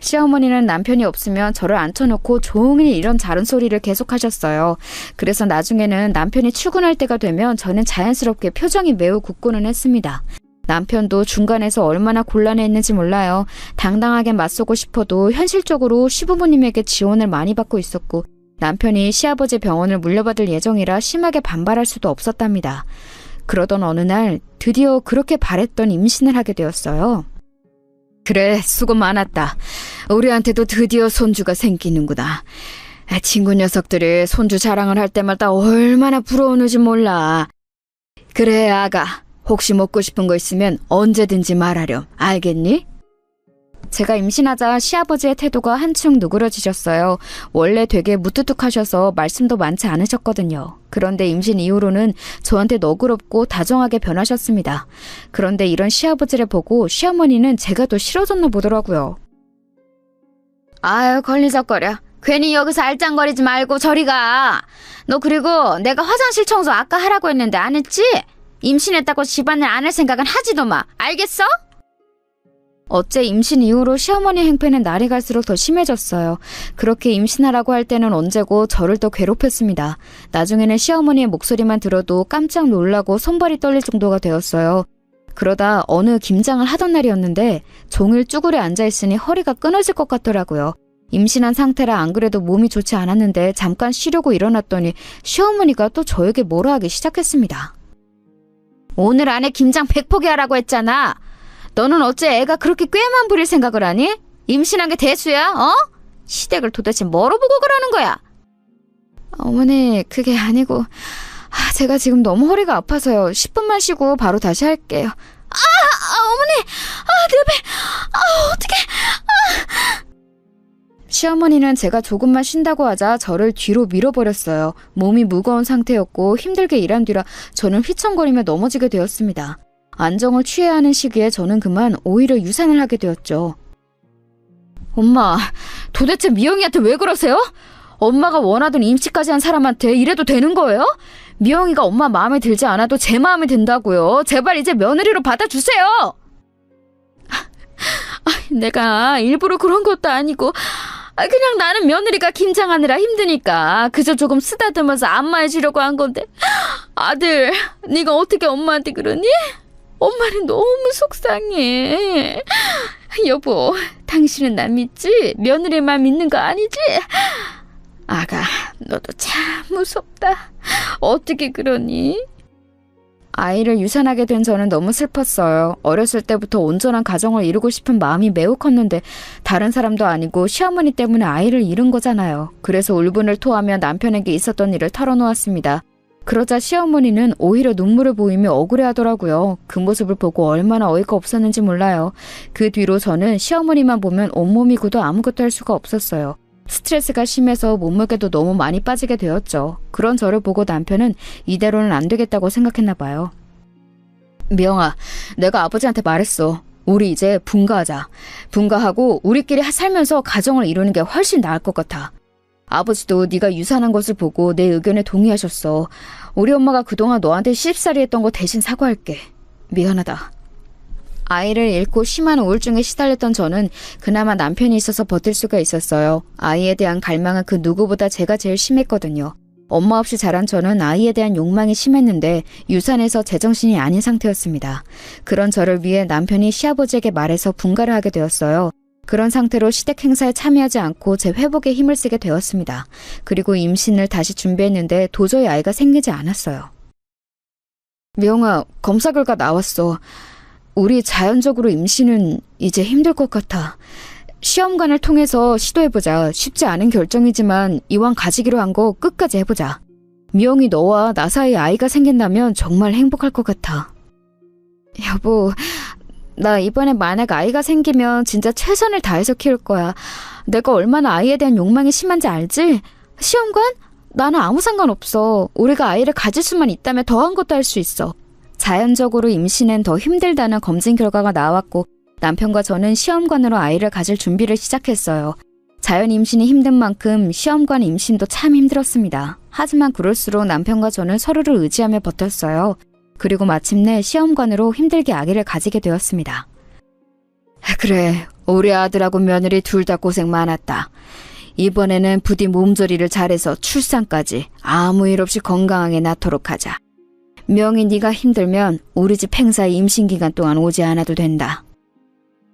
시어머니는 남편이 없으면 저를 앉혀놓고 종일 이런 자른 소리를 계속하셨어요. 그래서 나중에는 남편이 출근할 때가 되면 저는 자연스럽게 표정이 매우 굳고는 했습니다. 남편도 중간에서 얼마나 곤란했는지 몰라요. 당당하게 맞서고 싶어도 현실적으로 시부모님에게 지원을 많이 받고 있었고 남편이 시아버지 병원을 물려받을 예정이라 심하게 반발할 수도 없었답니다. 그러던 어느 날 드디어 그렇게 바랬던 임신을 하게 되었어요. 그래, 수고 많았다. 우리한테도 드디어 손주가 생기는구나. 친구 녀석들이 손주 자랑을 할 때마다 얼마나 부러우는지 몰라. 그래, 아가. 혹시 먹고 싶은 거 있으면 언제든지 말하렴. 알겠니? 제가 임신하자 시아버지의 태도가 한층 누그러지셨어요. 원래 되게 무뚝뚝하셔서 말씀도 많지 않으셨거든요. 그런데 임신 이후로는 저한테 너그럽고 다정하게 변하셨습니다. 그런데 이런 시아버지를 보고 시어머니는 제가 더 싫어졌나 보더라고요. 아유, 걸리적거려. 괜히 여기서 알짱거리지 말고 저리 가. 너 그리고 내가 화장실 청소 아까 하라고 했는데 안 했지? 임신했다고 집안일 안 할 생각은 하지도 마. 알겠어? 어째 임신 이후로 시어머니 행패는 날이 갈수록 더 심해졌어요. 그렇게 임신하라고 할 때는 언제고 저를 더 괴롭혔습니다. 나중에는 시어머니의 목소리만 들어도 깜짝 놀라고 손발이 떨릴 정도가 되었어요. 그러다 어느 김장을 하던 날이었는데 종일 쭈그려 앉아있으니 허리가 끊어질 것 같더라고요. 임신한 상태라 안 그래도 몸이 좋지 않았는데 잠깐 쉬려고 일어났더니 시어머니가 또 저에게 뭐라 하기 시작했습니다. 오늘 안에 김장 100포기 하라고 했잖아. 너는 어째 애가 그렇게 꾀만 부릴 생각을 하니? 임신한 게 대수야, 어? 시댁을 도대체 뭐로 보고 그러는 거야? 어머니, 그게 아니고 제가 지금 너무 허리가 아파서요. 10분만 쉬고 바로 다시 할게요. 어머니! 내 배! 어떡해! 시어머니는 제가 조금만 쉰다고 하자 저를 뒤로 밀어버렸어요. 몸이 무거운 상태였고 힘들게 일한 뒤라 저는 휘청거리며 넘어지게 되었습니다. 안정을 취해야 하는 시기에 저는 그만 오히려 유산을 하게 되었죠. 엄마, 도대체 미영이한테 왜 그러세요? 엄마가 원하던 임시까지 한 사람한테 이래도 되는 거예요? 미영이가 엄마 마음에 들지 않아도 제 마음에 든다고요. 제발 이제 며느리로 받아주세요. 내가 일부러 그런 것도 아니고 그냥 나는 며느리가 김장하느라 힘드니까 그저 조금 쓰다듬어서 안마해주려고 한 건데 아들, 네가 어떻게 엄마한테 그러니? 엄마는 너무 속상해. 여보, 당신은 나 믿지? 며느리만 믿는 거 아니지? 아가, 너도 참 무섭다. 어떻게 그러니? 아이를 유산하게 된 저는 너무 슬펐어요. 어렸을 때부터 온전한 가정을 이루고 싶은 마음이 매우 컸는데 다른 사람도 아니고 시어머니 때문에 아이를 잃은 거잖아요. 그래서 울분을 토하며 남편에게 있었던 일을 털어놓았습니다. 그러자 시어머니는 오히려 눈물을 보이며 억울해하더라고요. 그 모습을 보고 얼마나 어이가 없었는지 몰라요. 그 뒤로 저는 시어머니만 보면 온몸이 굳어 아무것도 할 수가 없었어요. 스트레스가 심해서 몸무게도 너무 많이 빠지게 되었죠. 그런 저를 보고 남편은 이대로는 안 되겠다고 생각했나 봐요. 미영아, 내가 아버지한테 말했어. 우리 이제 분가하자. 분가하고 우리끼리 살면서 가정을 이루는 게 훨씬 나을 것 같아. 아버지도 네가 유산한 것을 보고 내 의견에 동의하셨어. 우리 엄마가 그동안 너한테 시집살이 했던 거 대신 사과할게. 미안하다. 아이를 잃고 심한 우울증에 시달렸던 저는 그나마 남편이 있어서 버틸 수가 있었어요. 아이에 대한 갈망은 그 누구보다 제가 제일 심했거든요. 엄마 없이 자란 저는 아이에 대한 욕망이 심했는데 유산해서 제정신이 아닌 상태였습니다. 그런 저를 위해 남편이 시아버지에게 말해서 분가를 하게 되었어요. 그런 상태로 시댁 행사에 참여하지 않고 제 회복에 힘을 쓰게 되었습니다. 그리고 임신을 다시 준비했는데 도저히 아이가 생기지 않았어요. 미영아, 검사 결과 나왔어. 우리 자연적으로 임신은 이제 힘들 것 같아. 시험관을 통해서 시도해보자. 쉽지 않은 결정이지만 이왕 가지기로 한 거 끝까지 해보자. 미영이 너와 나 사이에 아이가 생긴다면 정말 행복할 것 같아. 여보, 나 이번에 만약 아이가 생기면 진짜 최선을 다해서 키울 거야. 내가 얼마나 아이에 대한 욕망이 심한지 알지? 시험관? 나는 아무 상관없어. 우리가 아이를 가질 수만 있다면 더한 것도 할 수 있어. 자연적으로 임신은 더 힘들다는 검진 결과가 나왔고 남편과 저는 시험관으로 아이를 가질 준비를 시작했어요. 자연 임신이 힘든 만큼 시험관 임신도 참 힘들었습니다. 하지만 그럴수록 남편과 저는 서로를 의지하며 버텼어요. 그리고 마침내 시험관으로 힘들게 아기를 가지게 되었습니다. 그래, 우리 아들하고 며느리 둘 다 고생 많았다. 이번에는 부디 몸조리를 잘해서 출산까지 아무 일 없이 건강하게 낳도록 하자. 명희, 네가 힘들면 우리 집 행사에 임신기간 동안 오지 않아도 된다.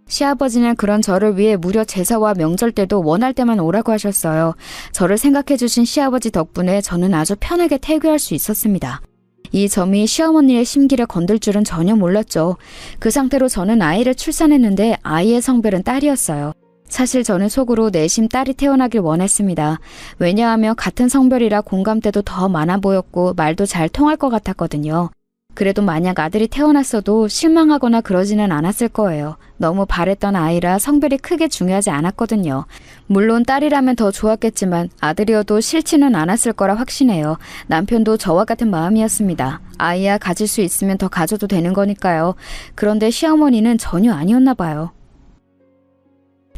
시아버지는 그런 저를 위해 무려 제사와 명절 때도 원할 때만 오라고 하셨어요. 저를 생각해주신 시아버지 덕분에 저는 아주 편하게 태교할 수 있었습니다. 이 점이 시어머니의 심기를 건들 줄은 전혀 몰랐죠. 그 상태로 저는 아이를 출산했는데 아이의 성별은 딸이었어요. 사실 저는 속으로 내심 딸이 태어나길 원했습니다. 왜냐하면 같은 성별이라 공감대도 더 많아 보였고 말도 잘 통할 것 같았거든요. 그래도 만약 아들이 태어났어도 실망하거나 그러지는 않았을 거예요. 너무 바랬던 아이라 성별이 크게 중요하지 않았거든요. 물론 딸이라면 더 좋았겠지만 아들이어도 싫지는 않았을 거라 확신해요. 남편도 저와 같은 마음이었습니다. 아이야 가질 수 있으면 더 가져도 되는 거니까요. 그런데 시어머니는 전혀 아니었나 봐요.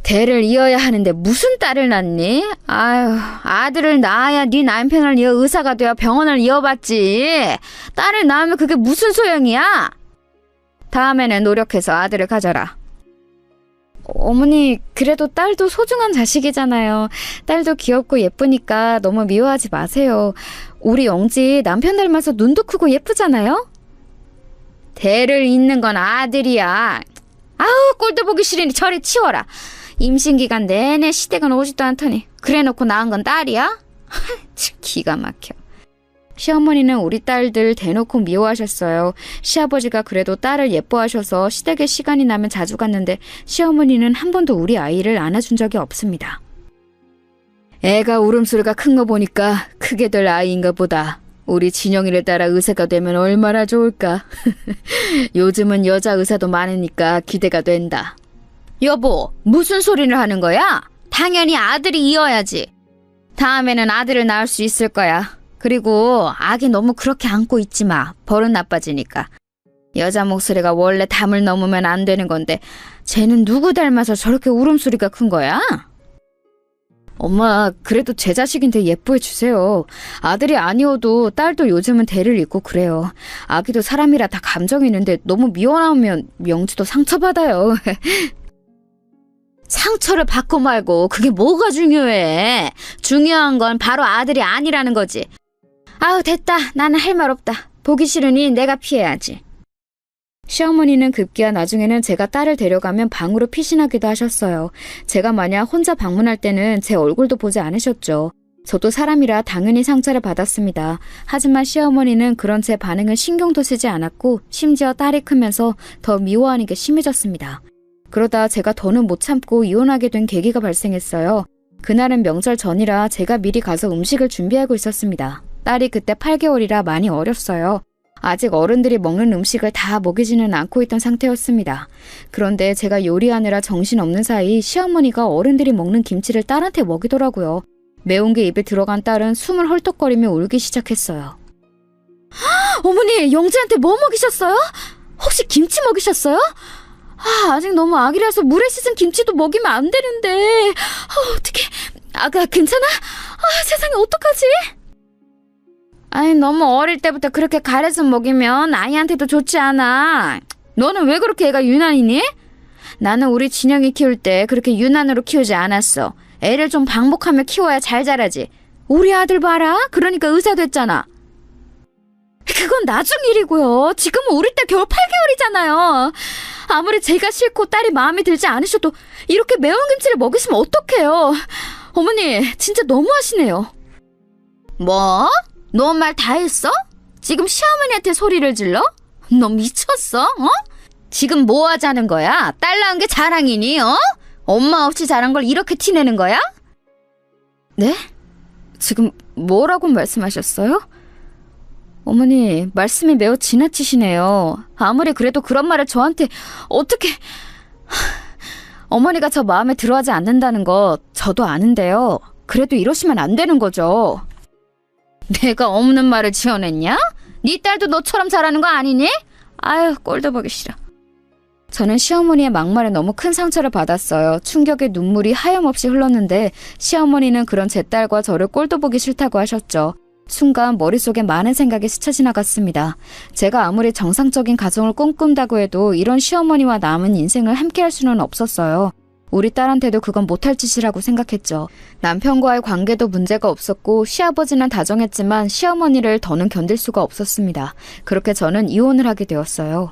대를 이어야 하는데 무슨 딸을 낳니? 아유, 아들을 낳아야 네 남편을 이어 의사가 되어 병원을 이어봤지. 딸을 낳으면 그게 무슨 소용이야? 다음에는 노력해서 아들을 가져라. 어머니, 그래도 딸도 소중한 자식이잖아요. 딸도 귀엽고 예쁘니까 너무 미워하지 마세요. 우리 영지 남편 닮아서 눈도 크고 예쁘잖아요? 대를 잇는 건 아들이야. 아우, 꼴도 보기 싫으니 저리 치워라. 임신기간 내내 시댁은 오지도 않더니 그래놓고 낳은 건 딸이야? 참 기가 막혀. 시어머니는 우리 딸들 대놓고 미워하셨어요. 시아버지가 그래도 딸을 예뻐하셔서 시댁에 시간이 나면 자주 갔는데 시어머니는 한 번도 우리 아이를 안아준 적이 없습니다. 애가 울음소리가 큰 거 보니까 크게 될 아이인가 보다. 우리 진영이를 따라 의사가 되면 얼마나 좋을까. 요즘은 여자 의사도 많으니까 기대가 된다. 여보, 무슨 소리를 하는 거야? 당연히 아들이 이어야지. 다음에는 아들을 낳을 수 있을 거야. 그리고 아기 너무 그렇게 안고 있지 마. 버릇 나빠지니까. 여자 목소리가 원래 담을 넘으면 안 되는 건데 쟤는 누구 닮아서 저렇게 울음소리가 큰 거야? 엄마, 그래도 제 자식인데 예뻐해 주세요. 아들이 아니어도 딸도 요즘은 대를 잇고 그래요. 아기도 사람이라 다 감정이 있는데 너무 미워하면 명지도 상처받아요. 상처를 받고 말고 그게 뭐가 중요해. 중요한 건 바로 아들이 아니라는 거지. 아우, 됐다. 나는 할 말 없다. 보기 싫으니 내가 피해야지. 시어머니는 급기야 나중에는 제가 딸을 데려가면 방으로 피신하기도 하셨어요. 제가 만약 혼자 방문할 때는 제 얼굴도 보지 않으셨죠. 저도 사람이라 당연히 상처를 받았습니다. 하지만 시어머니는 그런 제 반응을 신경도 쓰지 않았고 심지어 딸이 크면서 더 미워하는 게 심해졌습니다. 그러다 제가 더는 못 참고 이혼하게 된 계기가 발생했어요. 그날은 명절 전이라 제가 미리 가서 음식을 준비하고 있었습니다. 딸이 그때 8개월이라 많이 어렸어요. 아직 어른들이 먹는 음식을 다 먹이지는 않고 있던 상태였습니다. 그런데 제가 요리하느라 정신없는 사이 시어머니가 어른들이 먹는 김치를 딸한테 먹이더라고요. 매운 게 입에 들어간 딸은 숨을 헐떡거리며 울기 시작했어요. 어머니, 영지한테 뭐 먹이셨어요? 혹시 김치 먹이셨어요? 아직 너무 아기라서 물에 씻은 김치도 먹이면 안 되는데. 어떡해. 아가 괜찮아? 세상에 어떡하지? 아니, 너무 어릴 때부터 그렇게 가려서 먹이면 아이한테도 좋지 않아. 너는 왜 그렇게 애가 유난이니? 나는 우리 진영이 키울 때 그렇게 유난으로 키우지 않았어. 애를 좀 방목하며 키워야 잘 자라지. 우리 아들 봐라. 그러니까 의사 됐잖아. 그건 나중 일이고요. 지금은 우리 딸 겨우 8개월이잖아요. 아무리 제가 싫고 딸이 마음에 들지 않으셔도 이렇게 매운 김치를 먹이시면 어떡해요. 어머니, 진짜 너무하시네요. 뭐? 너 말 다 했어? 지금 시어머니한테 소리를 질러? 너 미쳤어? 어? 지금 뭐 하자는 거야? 딸 낳은 게 자랑이니? 어? 엄마 없이 자란 걸 이렇게 티내는 거야? 네? 지금 뭐라고 말씀하셨어요? 어머니, 말씀이 매우 지나치시네요. 아무리 그래도 그런 말을 저한테 어떻게... 어머니가 저 마음에 들어하지 않는다는 거 저도 아는데요. 그래도 이러시면 안 되는 거죠. 내가 없는 말을 지어냈냐? 네 딸도 너처럼 잘하는 거 아니니? 아유, 꼴도 보기 싫어. 저는 시어머니의 막말에 너무 큰 상처를 받았어요. 충격의 눈물이 하염없이 흘렀는데 시어머니는 그런 제 딸과 저를 꼴도 보기 싫다고 하셨죠. 순간 머릿속에 많은 생각이 스쳐 지나갔습니다. 제가 아무리 정상적인 가정을 꿈꾼다고 해도 이런 시어머니와 남은 인생을 함께할 수는 없었어요. 우리 딸한테도 그건 못할 짓이라고 생각했죠. 남편과의 관계도 문제가 없었고 시아버지는 다정했지만 시어머니를 더는 견딜 수가 없었습니다. 그렇게 저는 이혼을 하게 되었어요.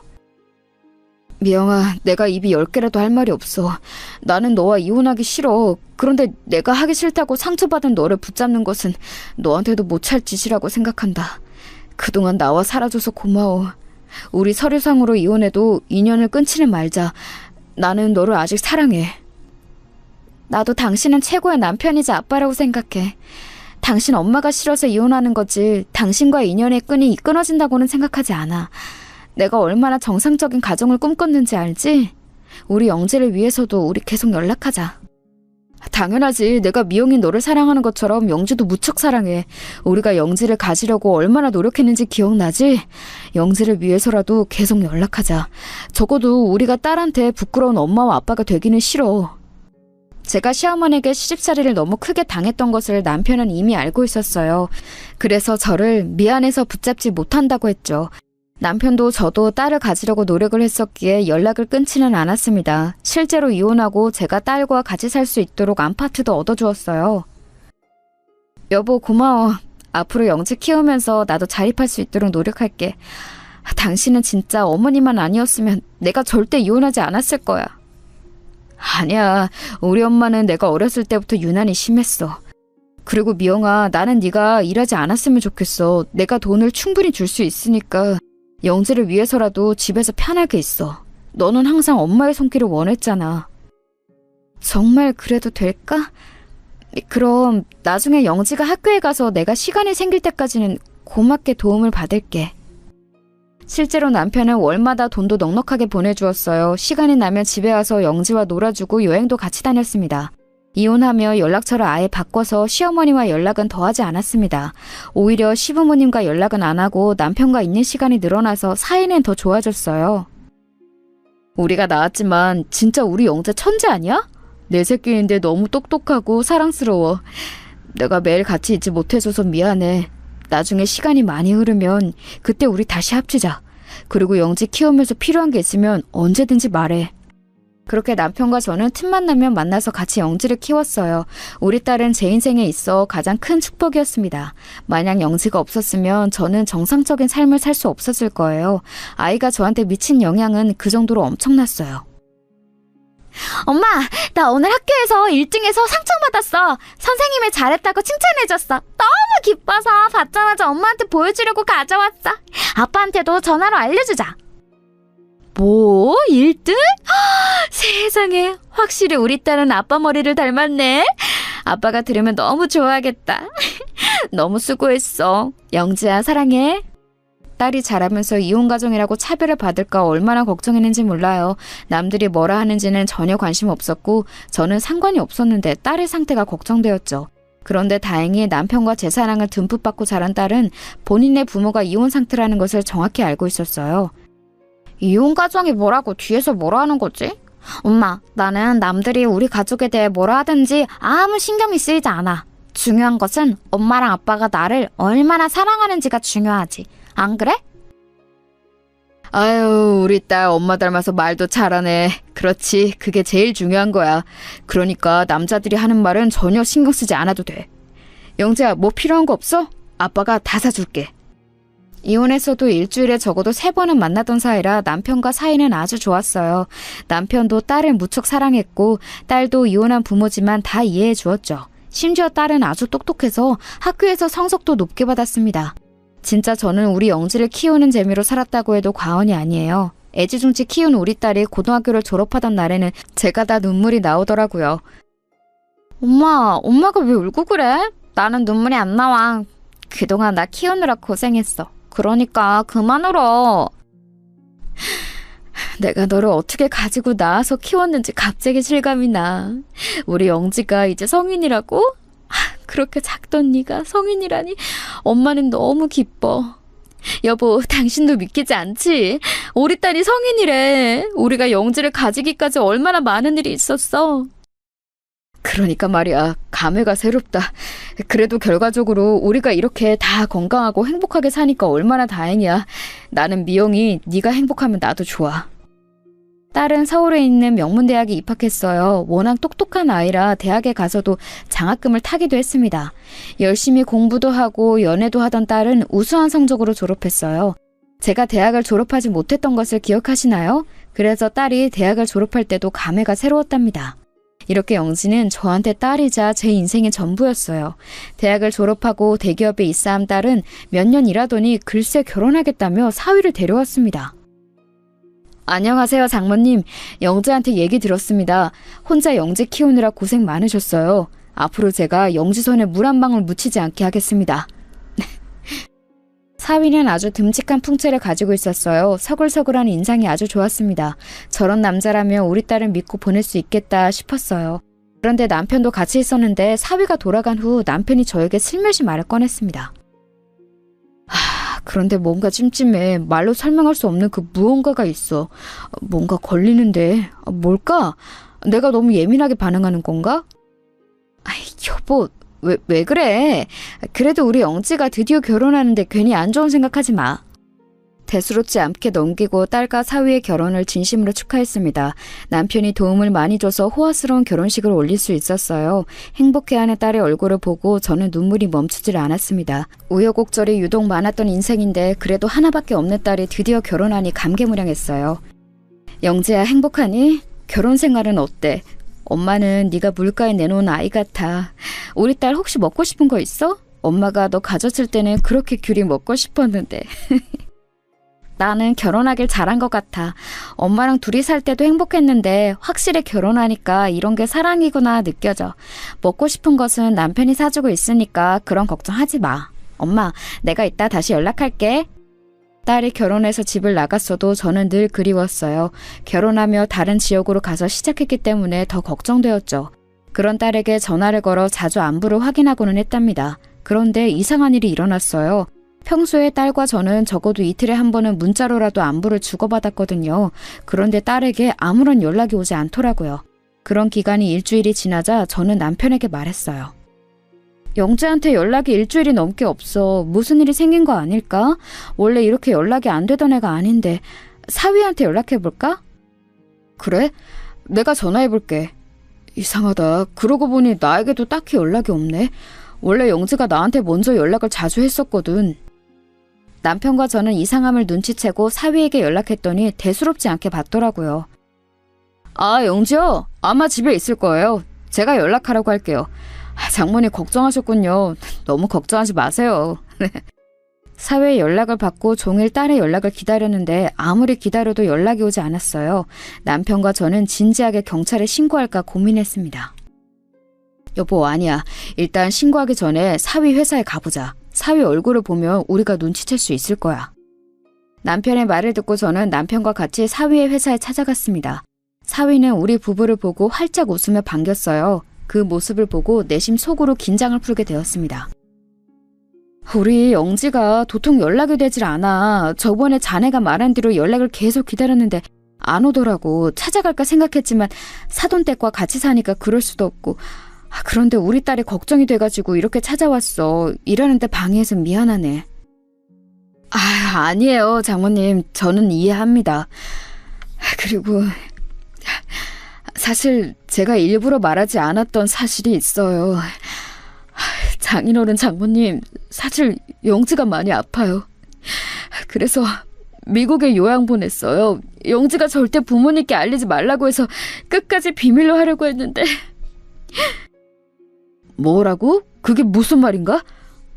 미영아, 내가 입이 10개라도 할 말이 없어. 나는 너와 이혼하기 싫어. 그런데 내가 하기 싫다고 상처받은 너를 붙잡는 것은 너한테도 못할 짓이라고 생각한다. 그동안 나와 살아줘서 고마워. 우리 서류상으로 이혼해도 인연을 끊지는 말자. 나는 너를 아직 사랑해. 나도 당신은 최고의 남편이자 아빠라고 생각해. 당신 엄마가 싫어서 이혼하는 거지 당신과의 인연의 끈이 끊어진다고는 생각하지 않아. 내가 얼마나 정상적인 가정을 꿈꿨는지 알지? 우리 영지를 위해서도 우리 계속 연락하자. 당연하지. 내가 미영이 너를 사랑하는 것처럼 영지도 무척 사랑해. 우리가 영지를 가지려고 얼마나 노력했는지 기억나지? 영지를 위해서라도 계속 연락하자. 적어도 우리가 딸한테 부끄러운 엄마와 아빠가 되기는 싫어. 제가 시어머니에게 시집살이를 너무 크게 당했던 것을 남편은 이미 알고 있었어요. 그래서 저를 미안해서 붙잡지 못한다고 했죠. 남편도 저도 딸을 가지려고 노력을 했었기에 연락을 끊지는 않았습니다. 실제로 이혼하고 제가 딸과 같이 살 수 있도록 아파트도 얻어주었어요. 여보, 고마워. 앞으로 영지 키우면서 나도 자립할 수 있도록 노력할게. 당신은 진짜 어머니만 아니었으면 내가 절대 이혼하지 않았을 거야. 아니야, 우리 엄마는 내가 어렸을 때부터 유난히 심했어. 그리고 미영아, 나는 네가 일하지 않았으면 좋겠어. 내가 돈을 충분히 줄 수 있으니까 영지를 위해서라도 집에서 편하게 있어. 너는 항상 엄마의 손길을 원했잖아. 정말 그래도 될까? 그럼 나중에 영지가 학교에 가서 내가 시간이 생길 때까지는 고맙게 도움을 받을게. 실제로 남편은 월마다 돈도 넉넉하게 보내주었어요. 시간이 나면 집에 와서 영지와 놀아주고 여행도 같이 다녔습니다. 이혼하며 연락처를 아예 바꿔서 시어머니와 연락은 더하지 않았습니다. 오히려 시부모님과 연락은 안 하고 남편과 있는 시간이 늘어나서 사이는 더 좋아졌어요. 우리가 낳았지만 진짜 우리 영재 천재 아니야? 내 새끼인데 너무 똑똑하고 사랑스러워. 내가 매일 같이 있지 못해줘서 미안해. 나중에 시간이 많이 흐르면 그때 우리 다시 합치자. 그리고 영지 키우면서 필요한 게 있으면 언제든지 말해. 그렇게 남편과 저는 틈만 나면 만나서 같이 영지를 키웠어요. 우리 딸은 제 인생에 있어 가장 큰 축복이었습니다. 만약 영지가 없었으면 저는 정상적인 삶을 살 수 없었을 거예요. 아이가 저한테 미친 영향은 그 정도로 엄청났어요. 엄마, 나 오늘 학교에서 1등해서 상장 받았어. 선생님이 잘했다고 칭찬해줬어. 너무 기뻐서 받자마자 엄마한테 보여주려고 가져왔어. 아빠한테도 전화로 알려주자. 뭐? 1등? 세상에, 확실히 우리 딸은 아빠 머리를 닮았네. 아빠가 들으면 너무 좋아하겠다. 너무 수고했어. 영지야, 사랑해. 딸이 자라면서 이혼가정이라고 차별을 받을까 얼마나 걱정했는지 몰라요. 남들이 뭐라 하는지는 전혀 관심 없었고 저는 상관이 없었는데 딸의 상태가 걱정되었죠. 그런데 다행히 남편과 제 사랑을 듬뿍 받고 자란 딸은 본인의 부모가 이혼 상태라는 것을 정확히 알고 있었어요. 이혼 가정이 뭐라고 뒤에서 뭐라 하는 거지? 엄마, 나는 남들이 우리 가족에 대해 뭐라 하든지 아무 신경이 쓰이지 않아. 중요한 것은 엄마랑 아빠가 나를 얼마나 사랑하는지가 중요하지. 안 그래? 아유, 우리 딸 엄마 닮아서 말도 잘하네. 그렇지, 그게 제일 중요한 거야. 그러니까 남자들이 하는 말은 전혀 신경 쓰지 않아도 돼. 영재야, 뭐 필요한 거 없어? 아빠가 다 사줄게. 이혼했어도 일주일에 적어도 3번은 만나던 사이라 남편과 사이는 아주 좋았어요. 남편도 딸을 무척 사랑했고 딸도 이혼한 부모지만 다 이해해 주었죠. 심지어 딸은 아주 똑똑해서 학교에서 성적도 높게 받았습니다. 진짜 저는 우리 영지를 키우는 재미로 살았다고 해도 과언이 아니에요. 애지중지 키운 우리 딸이 고등학교를 졸업하던 날에는 제가 다 눈물이 나오더라고요. 엄마가 왜 울고 그래? 나는 눈물이 안 나와. 그동안 나 키우느라 고생했어. 그러니까 그만 울어. 내가 너를 어떻게 가지고 낳아서 키웠는지 갑자기 실감이 나. 우리 영지가 이제 성인이라고? 그렇게 작던 네가 성인이라니 엄마는 너무 기뻐. 여보, 당신도 믿기지 않지? 우리 딸이 성인이래. 우리가 영지를 가지기까지 얼마나 많은 일이 있었어. 그러니까 말이야, 감회가 새롭다. 그래도 결과적으로 우리가 이렇게 다 건강하고 행복하게 사니까 얼마나 다행이야. 나는 미영이 네가 행복하면 나도 좋아. 딸은 서울에 있는 명문대학에 입학했어요. 워낙 똑똑한 아이라 대학에 가서도 장학금을 타기도 했습니다. 열심히 공부도 하고 연애도 하던 딸은 우수한 성적으로 졸업했어요. 제가 대학을 졸업하지 못했던 것을 기억하시나요? 그래서 딸이 대학을 졸업할 때도 감회가 새로웠답니다. 이렇게 영지는 저한테 딸이자 제 인생의 전부였어요. 대학을 졸업하고 대기업에 입사한 딸은 몇 년 일하더니 글쎄 결혼하겠다며 사위를 데려왔습니다. 안녕하세요, 장모님. 영지한테 얘기 들었습니다. 혼자 영지 키우느라 고생 많으셨어요. 앞으로 제가 영지 손에 물 한 방울 묻히지 않게 하겠습니다. 사위는 아주 듬직한 풍채를 가지고 있었어요. 서글서글한 인상이 아주 좋았습니다. 저런 남자라면 우리 딸을 믿고 보낼 수 있겠다 싶었어요. 그런데 남편도 같이 있었는데 사위가 돌아간 후 남편이 저에게 슬며시 말을 꺼냈습니다. 그런데 뭔가 찜찜해. 말로 설명할 수 없는 그 무언가가 있어. 뭔가 걸리는데 뭘까? 내가 너무 예민하게 반응하는 건가? 여보, 왜 그래? 그래도 우리 영지가 드디어 결혼하는데 괜히 안 좋은 생각하지 마. 대수롭지 않게 넘기고 딸과 사위의 결혼을 진심으로 축하했습니다. 남편이 도움을 많이 줘서 호화스러운 결혼식을 올릴 수 있었어요. 행복해하는 딸의 얼굴을 보고 저는 눈물이 멈추질 않았습니다. 우여곡절이 유독 많았던 인생인데 그래도 하나밖에 없는 딸이 드디어 결혼하니 감개무량했어요. 영재야, 행복하니? 결혼 생활은 어때? 엄마는 네가 물가에 내놓은 아이 같아. 우리 딸 혹시 먹고 싶은 거 있어? 엄마가 너 가졌을 때는 그렇게 귤이 먹고 싶었는데. 나는 결혼하길 잘한 것 같아. 엄마랑 둘이 살 때도 행복했는데 확실히 결혼하니까 이런 게 사랑이구나 느껴져. 먹고 싶은 것은 남편이 사주고 있으니까 그런 걱정하지 마. 엄마, 내가 이따 다시 연락할게. 딸이 결혼해서 집을 나갔어도 저는 늘 그리웠어요. 결혼하며 다른 지역으로 가서 시작했기 때문에 더 걱정되었죠. 그런 딸에게 전화를 걸어 자주 안부를 확인하고는 했답니다. 그런데 이상한 일이 일어났어요. 평소에 딸과 저는 적어도 이틀에 한 번은 문자로라도 안부를 주고받았거든요. 그런데 딸에게 아무런 연락이 오지 않더라고요. 그런 기간이 일주일이 지나자 저는 남편에게 말했어요. 영재한테 연락이 일주일이 넘게 없어. 무슨 일이 생긴 거 아닐까? 원래 이렇게 연락이 안 되던 애가 아닌데. 사위한테 연락해볼까? 그래? 내가 전화해볼게. 이상하다. 그러고 보니 나에게도 딱히 연락이 없네. 원래 영지가 나한테 먼저 연락을 자주 했었거든. 남편과 저는 이상함을 눈치채고 사위에게 연락했더니 대수롭지 않게 받더라고요. 아, 영지요? 아마 집에 있을 거예요. 제가 연락하라고 할게요. 장모님 걱정하셨군요. 너무 걱정하지 마세요. 사회에 연락을 받고 종일 딸의 연락을 기다렸는데 아무리 기다려도 연락이 오지 않았어요. 남편과 저는 진지하게 경찰에 신고할까 고민했습니다. 여보, 아니야. 일단 신고하기 전에 사위 회사에 가보자. 사위 얼굴을 보면 우리가 눈치챌 수 있을 거야. 남편의 말을 듣고 저는 남편과 같이 사위의 회사에 찾아갔습니다. 사위는 우리 부부를 보고 활짝 웃으며 반겼어요. 그 모습을 보고 내심 속으로 긴장을 풀게 되었습니다. 우리 영지가 도통 연락이 되질 않아. 저번에 자네가 말한 대로 연락을 계속 기다렸는데 안 오더라고. 찾아갈까 생각했지만 사돈댁과 같이 사니까 그럴 수도 없고. 그런데 우리 딸이 걱정이 돼가지고 이렇게 찾아왔어. 일하는데 방해해서 미안하네. 아니에요, 장모님. 저는 이해합니다. 그리고 사실 제가 일부러 말하지 않았던 사실이 있어요. 장인어른 장모님, 사실 영지가 많이 아파요. 그래서 미국에 요양 보냈어요. 영지가 절대 부모님께 알리지 말라고 해서 끝까지 비밀로 하려고 했는데. 뭐라고? 그게 무슨 말인가?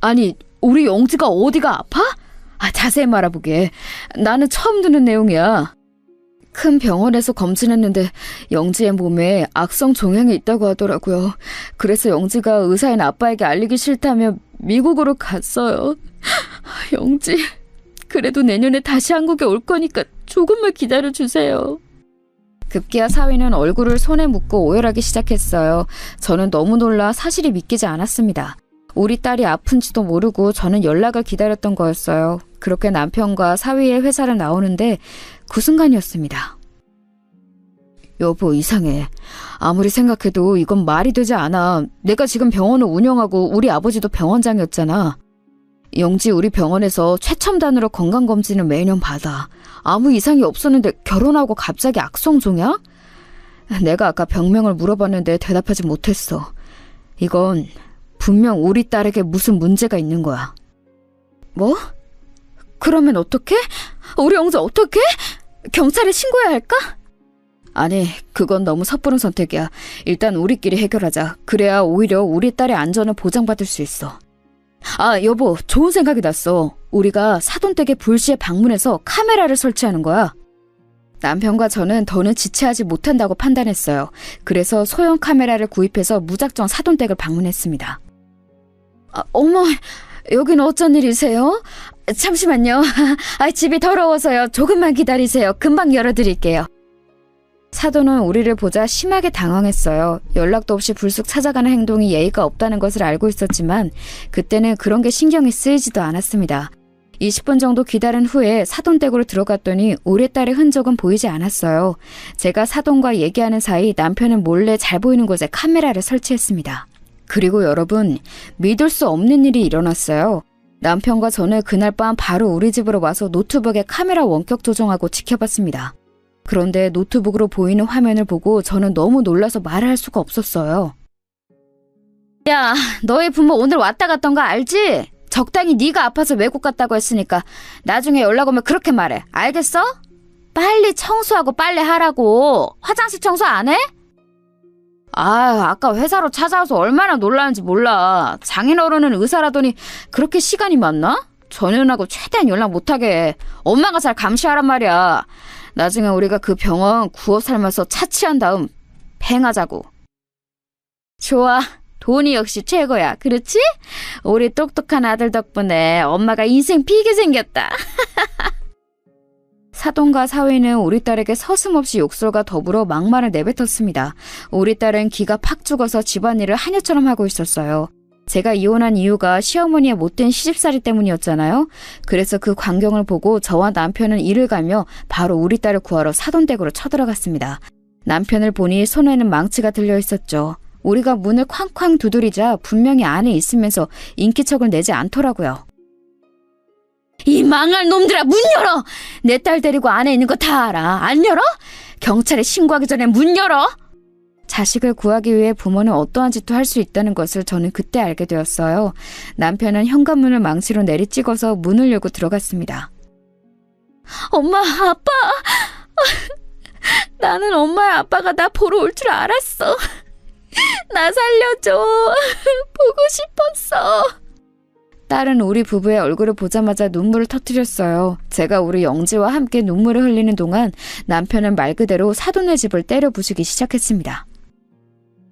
아니, 우리 영지가 어디가 아파? 자세히 말해보게. 나는 처음 듣는 내용이야. 큰 병원에서 검진했는데 영지의 몸에 악성 종양이 있다고 하더라고요. 그래서 영지가 의사인 아빠에게 알리기 싫다며 미국으로 갔어요. 영지, 그래도 내년에 다시 한국에 올 거니까 조금만 기다려주세요. 급기야 사위는 얼굴을 손에 묻고 오열하기 시작했어요. 저는 너무 놀라 사실이 믿기지 않았습니다. 우리 딸이 아픈지도 모르고 저는 연락을 기다렸던 거였어요. 그렇게 남편과 사위의 회사를 나오는데 그 순간이었습니다. 여보, 이상해. 아무리 생각해도 이건 말이 되지 않아. 내가 지금 병원을 운영하고 우리 아버지도 병원장이었잖아. 영지 우리 병원에서 최첨단으로 건강검진을 매년 받아. 아무 이상이 없었는데 결혼하고 갑자기 악성종양? 내가 아까 병명을 물어봤는데 대답하지 못했어. 이건 분명 우리 딸에게 무슨 문제가 있는 거야. 뭐? 그러면 어떡해? 우리 영지 어떡해? 경찰에 신고해야 할까? 아니, 그건 너무 섣부른 선택이야. 일단 우리끼리 해결하자. 그래야 오히려 우리 딸의 안전을 보장받을 수 있어. 여보, 좋은 생각이 났어. 우리가 사돈댁에 불시에 방문해서 카메라를 설치하는 거야. 남편과 저는 더는 지체하지 못한다고 판단했어요. 그래서 소형 카메라를 구입해서 무작정 사돈댁을 방문했습니다. 어머, 여긴 어쩐 일이세요? 잠시만요. 집이 더러워서요. 조금만 기다리세요. 금방 열어드릴게요. 사돈은 우리를 보자 심하게 당황했어요. 연락도 없이 불쑥 찾아가는 행동이 예의가 없다는 것을 알고 있었지만 그때는 그런 게 신경이 쓰이지도 않았습니다. 20분 정도 기다린 후에 사돈댁으로 들어갔더니 우리 딸의 흔적은 보이지 않았어요. 제가 사돈과 얘기하는 사이 남편은 몰래 잘 보이는 곳에 카메라를 설치했습니다. 그리고 여러분, 믿을 수 없는 일이 일어났어요. 남편과 저는 그날 밤 바로 우리 집으로 와서 노트북에 카메라 원격 조정하고 지켜봤습니다. 그런데 노트북으로 보이는 화면을 보고 저는 너무 놀라서 말을 할 수가 없었어요. 야, 너희 부모 오늘 왔다 갔던 거 알지? 적당히 네가 아파서 외국 갔다고 했으니까 나중에 연락 오면 그렇게 말해. 알겠어? 빨리 청소하고 빨래하라고. 화장실 청소 안 해? 아까 회사로 찾아와서 얼마나 놀라는지 몰라. 장인어른은 의사라더니 그렇게 시간이 많나? 전현하고 최대한 연락 못하게 해. 엄마가 잘 감시하란 말이야. 나중에 우리가 그 병원 구워 삶아서 차치한 다음 팽하자고. 좋아. 돈이 역시 최고야. 그렇지? 우리 똑똑한 아들 덕분에 엄마가 인생 피게 생겼다. 사돈과 사위는 우리 딸에게 서슴없이 욕설과 더불어 막말을 내뱉었습니다. 우리 딸은 기가 팍 죽어서 집안일을 하녀처럼 하고 있었어요. 제가 이혼한 이유가 시어머니의 못된 시집살이 때문이었잖아요. 그래서 그 광경을 보고 저와 남편은 이를 갈며 바로 우리 딸을 구하러 사돈댁으로 쳐들어갔습니다. 남편을 보니 손에는 망치가 들려 있었죠. 우리가 문을 쾅쾅 두드리자 분명히 안에 있으면서 인기척을 내지 않더라고요. 이 망할 놈들아, 문 열어! 내 딸 데리고 안에 있는 거 다 알아. 안 열어? 경찰에 신고하기 전에 문 열어! 자식을 구하기 위해 부모는 어떠한 짓도 할 수 있다는 것을 저는 그때 알게 되었어요. 남편은 현관문을 망치로 내리찍어서 문을 열고 들어갔습니다. 엄마, 아빠! 나는 엄마야 아빠가 나 보러 올 줄 알았어. 나 살려줘. 보고 싶었어. 딸은 우리 부부의 얼굴을 보자마자 눈물을 터뜨렸어요. 제가 우리 영지와 함께 눈물을 흘리는 동안 남편은 말 그대로 사돈의 집을 때려 부수기 시작했습니다.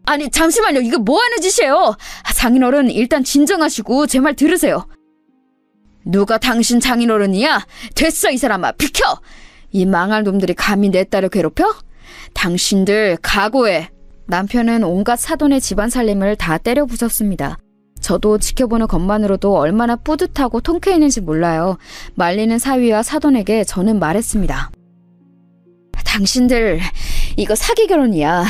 아니 잠시만요. 이거 뭐하는 짓이에요? 장인어른 일단 진정하시고 제 말 들으세요. 누가 당신 장인어른이야? 됐어 이 사람아, 비켜! 이 망할 놈들이 감히 내 딸을 괴롭혀? 당신들 각오해. 남편은 온갖 사돈의 집안 살림을 다 때려 부쉈습니다. 저도 지켜보는 것만으로도 얼마나 뿌듯하고 통쾌했는지 몰라요. 말리는 사위와 사돈에게 저는 말했습니다. 당신들 이거 사기 결혼이야.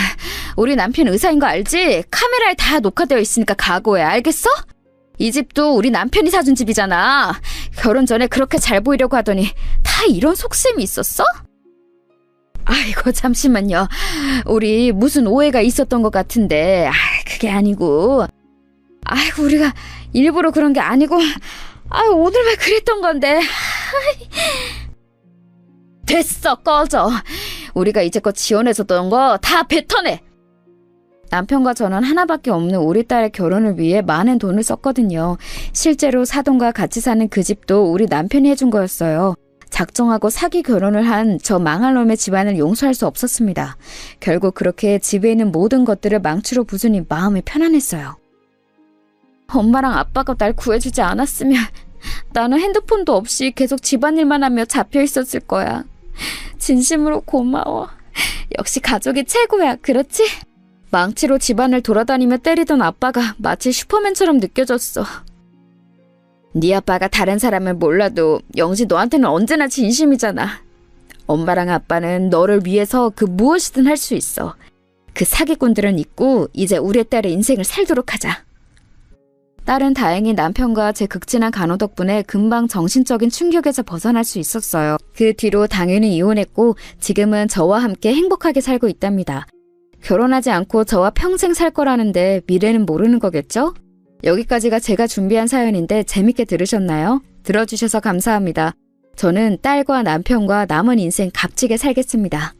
우리 남편 의사인 거 알지? 카메라에 다 녹화되어 있으니까 각오해. 알겠어? 이 집도 우리 남편이 사준 집이잖아. 결혼 전에 그렇게 잘 보이려고 하더니 다 이런 속셈이 있었어? 아이고 잠시만요. 우리 무슨 오해가 있었던 것 같은데 그게 아니고 아이고 우리가 일부러 그런 게 아니고 오늘만 그랬던 건데. 됐어 꺼져. 우리가 이제껏 지원해줬던 거 다 뱉어내. 남편과 저는 하나밖에 없는 우리 딸의 결혼을 위해 많은 돈을 썼거든요. 실제로 사돈과 같이 사는 그 집도 우리 남편이 해준 거였어요. 작정하고 사기 결혼을 한 저 망할 놈의 집안을 용서할 수 없었습니다. 결국 그렇게 집에 있는 모든 것들을 망치로 부수니 마음이 편안했어요. 엄마랑 아빠가 날 구해주지 않았으면 나는 핸드폰도 없이 계속 집안일만 하며 잡혀 있었을 거야. 진심으로 고마워. 역시 가족이 최고야, 그렇지? 망치로 집안을 돌아다니며 때리던 아빠가 마치 슈퍼맨처럼 느껴졌어. 네 아빠가 다른 사람은 몰라도 영지 너한테는 언제나 진심이잖아. 엄마랑 아빠는 너를 위해서 그 무엇이든 할 수 있어. 그 사기꾼들은 잊고 이제 우리 딸의 인생을 살도록 하자. 딸은 다행히 남편과 제 극진한 간호 덕분에 금방 정신적인 충격에서 벗어날 수 있었어요. 그 뒤로 당연히 이혼했고 지금은 저와 함께 행복하게 살고 있답니다. 결혼하지 않고 저와 평생 살 거라는데 미래는 모르는 거겠죠? 여기까지가 제가 준비한 사연인데 재밌게 들으셨나요? 들어주셔서 감사합니다. 저는 딸과 남편과 남은 인생 값지게 살겠습니다.